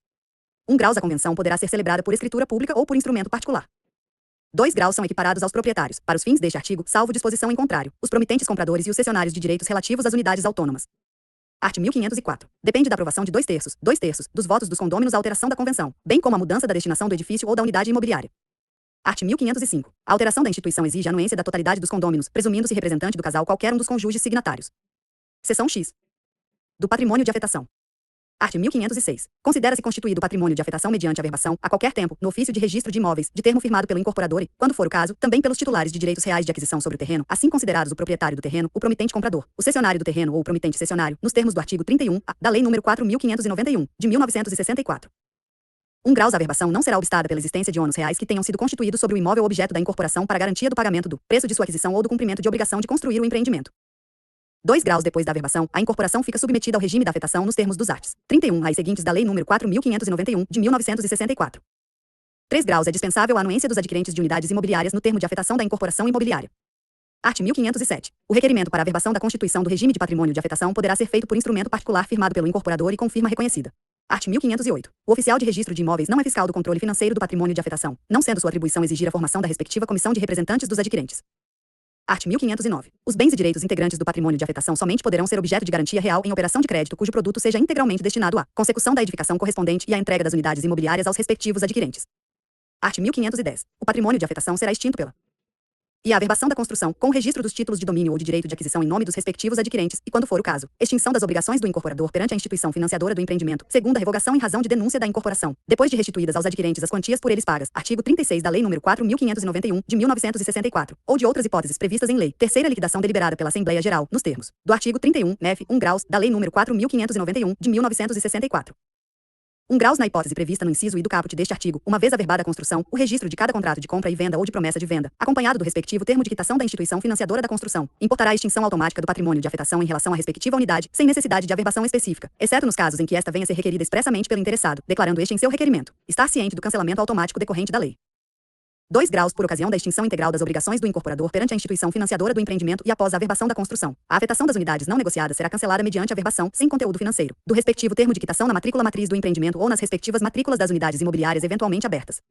1 graus. A convenção poderá ser celebrada por escritura pública ou por instrumento particular. 2 graus são equiparados aos proprietários, para os fins deste artigo, salvo disposição em contrário, os promitentes compradores e os cessionários de direitos relativos às unidades autônomas. Art. 1504. Depende da aprovação de 2/3 dos votos dos condôminos a alteração da convenção, bem como a mudança da destinação do edifício ou da unidade imobiliária. Art. 1505. A alteração da instituição exige a anuência da totalidade dos condôminos, presumindo-se representante do casal qualquer um dos cônjuges signatários. Seção X. Do patrimônio de afetação. Art. 1506. Considera-se constituído patrimônio de afetação mediante averbação, a qualquer tempo, no ofício de registro de imóveis, de termo firmado pelo incorporador e, quando for o caso, também pelos titulares de direitos reais de aquisição sobre o terreno, assim considerados o proprietário do terreno, o promitente comprador, o cessionário do terreno ou o promitente cessionário, nos termos do artigo 31-A da Lei nº 4.591, de 1964. 1 graus. A averbação não será obstada pela existência de ônus reais que tenham sido constituídos sobre o imóvel objeto da incorporação para garantia do pagamento do preço de sua aquisição ou do cumprimento de obrigação de construir o empreendimento. 2 graus. Depois da averbação, a incorporação fica submetida ao regime da afetação nos termos dos arts. 31-A e seguintes da Lei nº 4.591, de 1964. 3 graus. É dispensável a anuência dos adquirentes de unidades imobiliárias no termo de afetação da incorporação imobiliária. Art. 1507. O requerimento para a averbação da constituição do regime de patrimônio de afetação poderá ser feito por instrumento particular firmado pelo incorporador e com firma reconhecida. Art. 1508. O oficial de registro de imóveis não é fiscal do controle financeiro do patrimônio de afetação, não sendo sua atribuição exigir a formação da respectiva comissão de representantes dos adquirentes. Art. 1509. Os bens e direitos integrantes do patrimônio de afetação somente poderão ser objeto de garantia real em operação de crédito cujo produto seja integralmente destinado à consecução da edificação correspondente e à entrega das unidades imobiliárias aos respectivos adquirentes. Art. 1510. O patrimônio de afetação será extinto pela e a averbação da construção, com o registro dos títulos de domínio ou de direito de aquisição em nome dos respectivos adquirentes, e quando for o caso, extinção das obrigações do incorporador perante a instituição financiadora do empreendimento, segunda revogação em razão de denúncia da incorporação, depois de restituídas aos adquirentes as quantias por eles pagas, artigo 36 da Lei nº 4.591, de 1964, ou de outras hipóteses previstas em lei, terceira liquidação deliberada pela Assembleia Geral, nos termos do artigo 31-F, 1 graus, da Lei nº 4.591, de 1964. 1 graus. Na hipótese prevista no inciso I do caput deste artigo, uma vez averbada a construção, o registro de cada contrato de compra e venda ou de promessa de venda, acompanhado do respectivo termo de quitação da instituição financiadora da construção, importará a extinção automática do patrimônio de afetação em relação à respectiva unidade, sem necessidade de averbação específica, exceto nos casos em que esta venha a ser requerida expressamente pelo interessado, declarando este em seu requerimento estar ciente do cancelamento automático decorrente da lei. 2 graus. Por ocasião da extinção integral das obrigações do incorporador perante a instituição financiadora do empreendimento e após a averbação da construção, a afetação das unidades não negociadas será cancelada mediante averbação, sem conteúdo financeiro, do respectivo termo de quitação na matrícula matriz do empreendimento ou nas respectivas matrículas das unidades imobiliárias eventualmente abertas.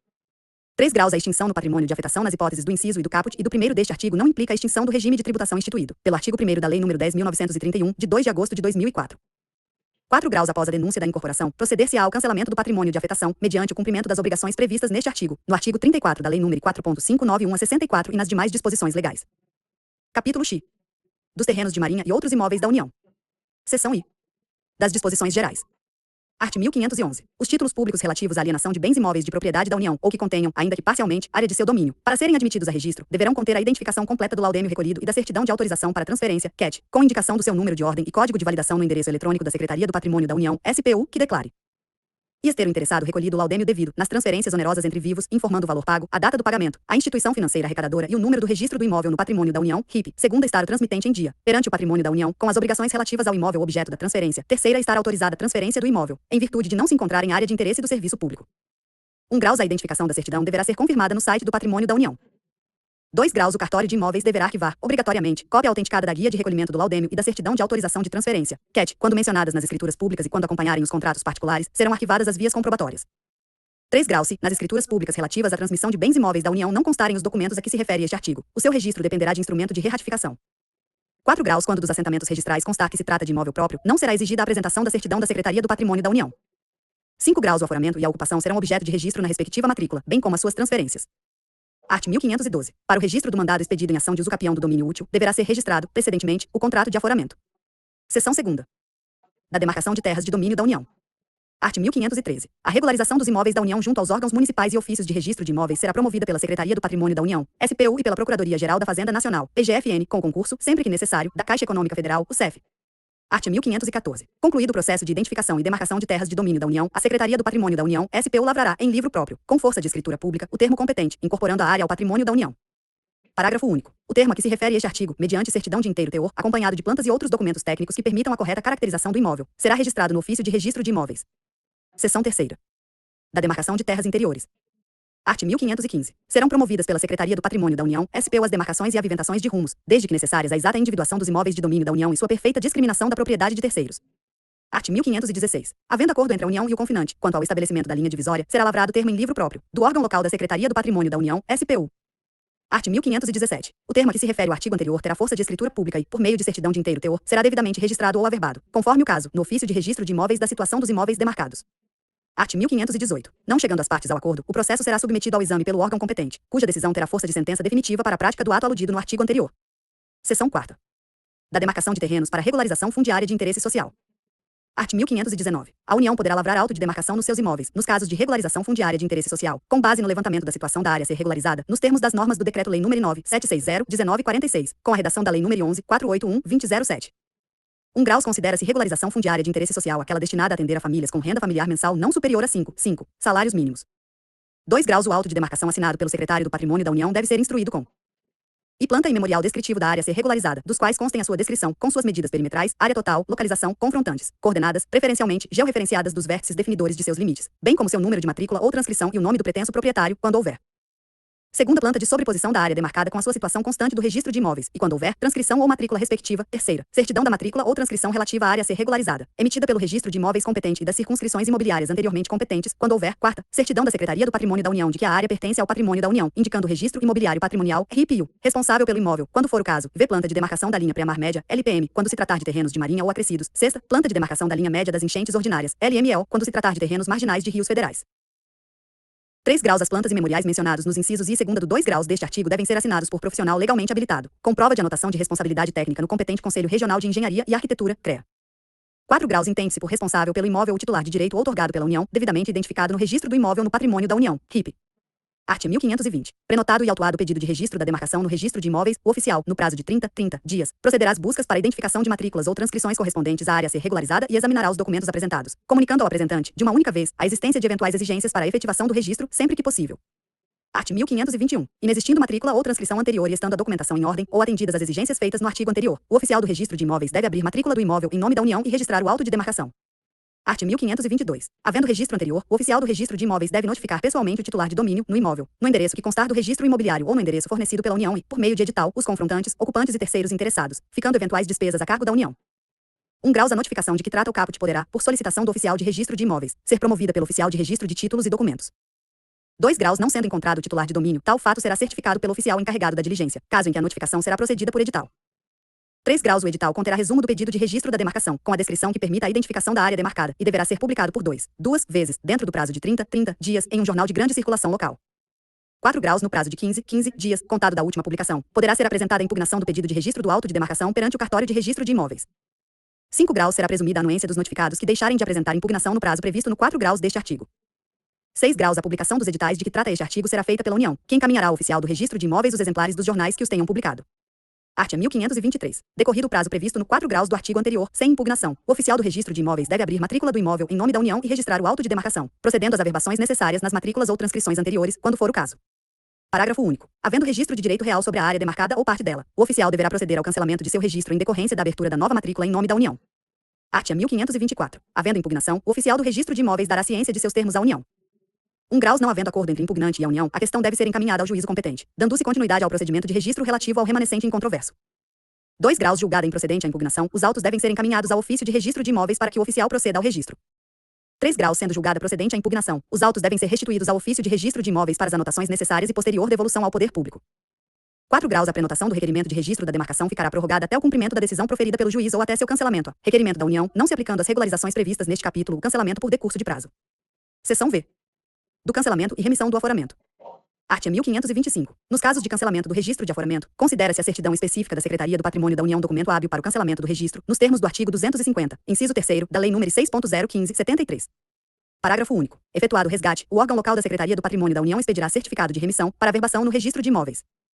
3 graus. A extinção no patrimônio de afetação nas hipóteses do inciso I do caput e do primeiro deste artigo não implica a extinção do regime de tributação instituído pelo artigo 1º da Lei nº 10.931, de 2 de agosto de 2004. 4 graus. Após a denúncia da incorporação, proceder-se-á ao cancelamento do patrimônio de afetação, mediante o cumprimento das obrigações previstas neste artigo, no artigo 34 da Lei nº 4.591/64 e nas demais disposições legais. Capítulo X. Dos terrenos de marinha e outros imóveis da União. Seção I. Das disposições gerais. Art. 1511. Os títulos públicos relativos à alienação de bens imóveis de propriedade da União, ou que contenham, ainda que parcialmente, área de seu domínio, para serem admitidos a registro, deverão conter a identificação completa do laudêmio recolhido e da certidão de autorização para transferência, CET, com indicação do seu número de ordem e código de validação no endereço eletrônico da Secretaria do Patrimônio da União, SPU, que declare e ter o interessado recolhido o laudêmio devido, nas transferências onerosas entre vivos, informando o valor pago, a data do pagamento, a instituição financeira arrecadadora e o número do registro do imóvel no patrimônio da União, RIP, segunda estar o transmitente em dia, perante o patrimônio da União, com as obrigações relativas ao imóvel objeto da transferência, terceira estar autorizada a transferência do imóvel, em virtude de não se encontrar em área de interesse do serviço público. 1 graus. A identificação da certidão deverá ser confirmada no site do patrimônio da União. 2 graus. O cartório de imóveis deverá arquivar, obrigatoriamente, cópia autenticada da guia de recolhimento do laudêmio e da certidão de autorização de transferência, CET, quando mencionadas nas escrituras públicas e quando acompanharem os contratos particulares, serão arquivadas as vias comprobatórias. 3 graus. Se, nas escrituras públicas relativas à transmissão de bens imóveis da União não constarem os documentos a que se refere este artigo, o seu registro dependerá de instrumento de reratificação. 4 graus. Quando dos assentamentos registrais constar que se trata de imóvel próprio, não será exigida a apresentação da certidão da Secretaria do Patrimônio da União. 5 graus. O aforamento e a ocupação serão objeto de registro na respectiva matrícula, bem como as suas transferências. Art. 1512. Para o registro do mandado expedido em ação de usucapião do domínio útil, deverá ser registrado, precedentemente, o contrato de aforamento. Seção 2ª. Da demarcação de terras de domínio da União. Art. 1513. A regularização dos imóveis da União junto aos órgãos municipais e ofícios de registro de imóveis será promovida pela Secretaria do Patrimônio da União, SPU, e pela Procuradoria-Geral da Fazenda Nacional, PGFN, com concurso, sempre que necessário, da Caixa Econômica Federal, o CEF. Art. 1514. Concluído o processo de identificação e demarcação de terras de domínio da União, a Secretaria do Patrimônio da União, SPU, lavrará, em livro próprio, com força de escritura pública, o termo competente, incorporando a área ao patrimônio da União. Parágrafo único. O termo a que se refere este artigo, mediante certidão de inteiro teor, acompanhado de plantas e outros documentos técnicos que permitam a correta caracterização do imóvel, será registrado no ofício de registro de imóveis. Seção 3ª. Da demarcação de terras interiores. Art. 1515. Serão promovidas pela Secretaria do Patrimônio da União, SPU, as demarcações e aviventações de rumos, desde que necessárias a exata individuação dos imóveis de domínio da União e sua perfeita discriminação da propriedade de terceiros. Art. 1516. Havendo acordo entre a União e o confinante, quanto ao estabelecimento da linha divisória, será lavrado termo em livro próprio, do órgão local da Secretaria do Patrimônio da União, SPU. Art. 1517. O termo a que se refere o artigo anterior terá força de escritura pública e, por meio de certidão de inteiro teor, será devidamente registrado ou averbado, conforme o caso, no ofício de registro de imóveis da situação dos imóveis demarcados. Art. 1518. Não chegando as partes ao acordo, o processo será submetido ao exame pelo órgão competente, cuja decisão terá força de sentença definitiva para a prática do ato aludido no artigo anterior. Seção 4ª. Da demarcação de terrenos para regularização fundiária de interesse social. Art. 1519. A União poderá lavrar auto de demarcação nos seus imóveis, nos casos de regularização fundiária de interesse social, com base no levantamento da situação da área a ser regularizada, nos termos das normas do Decreto-Lei nº 9.760/1946, com a redação da Lei nº 11.481/2007. 1 graus considera-se regularização fundiária de interesse social aquela destinada a atender a famílias com renda familiar mensal não superior a 5 salários mínimos. 2 graus. O auto de demarcação assinado pelo secretário do Patrimônio da União deve ser instruído com e planta e memorial descritivo da área a ser regularizada, dos quais constem a sua descrição, com suas medidas perimetrais, área total, localização, confrontantes, coordenadas, preferencialmente georreferenciadas dos vértices definidores de seus limites, bem como seu número de matrícula ou transcrição e o nome do pretenso proprietário, quando houver. Segunda planta de sobreposição da área demarcada com a sua situação constante do registro de imóveis, e quando houver, transcrição ou matrícula respectiva. Terceira, certidão da matrícula ou transcrição relativa à área a ser regularizada, emitida pelo registro de imóveis competente e das circunscrições imobiliárias anteriormente competentes, quando houver. Quarta, certidão da Secretaria do Patrimônio da União de que a área pertence ao patrimônio da União, indicando o registro imobiliário patrimonial, RIPIU, responsável pelo imóvel, quando for o caso. V. Planta de demarcação da linha pré-mar média, LPM, quando se tratar de terrenos de marinha ou acrescidos. Sexta, planta de demarcação da linha média das enchentes ordinárias, LML, quando se tratar de terrenos marginais de rios federais. 3 graus. As plantas e memoriais mencionados nos incisos I e segunda do 2 graus deste artigo devem ser assinados por profissional legalmente habilitado, com prova de anotação de responsabilidade técnica no competente Conselho Regional de Engenharia e Arquitetura, CREA. 4 graus. Entende-se por responsável pelo imóvel ou titular de direito outorgado pela União, devidamente identificado no registro do imóvel no patrimônio da União, RIP. Art. 1520. Prenotado e autuado o pedido de registro da demarcação no registro de imóveis, o oficial, no prazo de 30 dias, procederá às buscas para a identificação de matrículas ou transcrições correspondentes à área a ser regularizada e examinará os documentos apresentados, comunicando ao apresentante, de uma única vez, a existência de eventuais exigências para a efetivação do registro, sempre que possível. Art. 1521. Inexistindo matrícula ou transcrição anterior e estando a documentação em ordem, ou atendidas as exigências feitas no artigo anterior, o oficial do registro de imóveis deve abrir matrícula do imóvel em nome da União e registrar o auto de demarcação. Art. 1522. Havendo registro anterior, o oficial do registro de imóveis deve notificar pessoalmente o titular de domínio, no imóvel, no endereço que constar do registro imobiliário ou no endereço fornecido pela União e, por meio de edital, os confrontantes, ocupantes e terceiros interessados, ficando eventuais despesas a cargo da União. 1 graus. A notificação de que trata o caput poderá, por solicitação do oficial de registro de imóveis, ser promovida pelo oficial de registro de títulos e documentos. 2 graus. Não sendo encontrado o titular de domínio, tal fato será certificado pelo oficial encarregado da diligência, caso em que a notificação será procedida por edital. 3 graus. O edital conterá resumo do pedido de registro da demarcação, com a descrição que permita a identificação da área demarcada, e deverá ser publicado por duas vezes, dentro do prazo de 30 dias, em um jornal de grande circulação local. 4 graus. No prazo de 15 dias, contado da última publicação, poderá ser apresentada a impugnação do pedido de registro do auto de demarcação perante o cartório de registro de imóveis. 5 graus. Será presumida a anuência dos notificados que deixarem de apresentar impugnação no prazo previsto no 4 graus deste artigo. 6 graus. A publicação dos editais de que trata este artigo será feita pela União, que encaminhará ao oficial do registro de imóveis os exemplares dos jornais que os tenham publicado. Art. 1523. Decorrido o prazo previsto no 4 graus do artigo anterior, sem impugnação, o oficial do registro de imóveis deve abrir matrícula do imóvel em nome da União e registrar o auto de demarcação, procedendo às averbações necessárias nas matrículas ou transcrições anteriores, quando for o caso. Parágrafo único. Havendo registro de direito real sobre a área demarcada ou parte dela, o oficial deverá proceder ao cancelamento de seu registro em decorrência da abertura da nova matrícula em nome da União. Art. 1524. Havendo impugnação, o oficial do registro de imóveis dará ciência de seus termos à União. 1 graus. Não havendo acordo entre impugnante e a União, a questão deve ser encaminhada ao juízo competente, dando-se continuidade ao procedimento de registro relativo ao remanescente incontroverso. 2 graus. Julgada improcedente a impugnação, os autos devem ser encaminhados ao ofício de registro de imóveis para que o oficial proceda ao registro. 3 graus. Sendo julgada procedente a impugnação, os autos devem ser restituídos ao ofício de registro de imóveis para as anotações necessárias e posterior devolução ao poder público. 4 graus. A prenotação do requerimento de registro da demarcação ficará prorrogada até o cumprimento da decisão proferida pelo juiz ou até seu cancelamento. Requerimento da União, não se aplicando às regularizações previstas neste capítulo, o cancelamento por decurso de prazo. Seção V. Do cancelamento e remissão do aforamento. Art. 1525. Nos casos de cancelamento do registro de aforamento, considera-se a certidão específica da Secretaria do Patrimônio da União documento hábil para o cancelamento do registro, nos termos do artigo 250, inciso 3º, da Lei nº 6.015/73. Parágrafo único. Efetuado o resgate, o órgão local da Secretaria do Patrimônio da União expedirá certificado de remissão para averbação no registro de imóveis.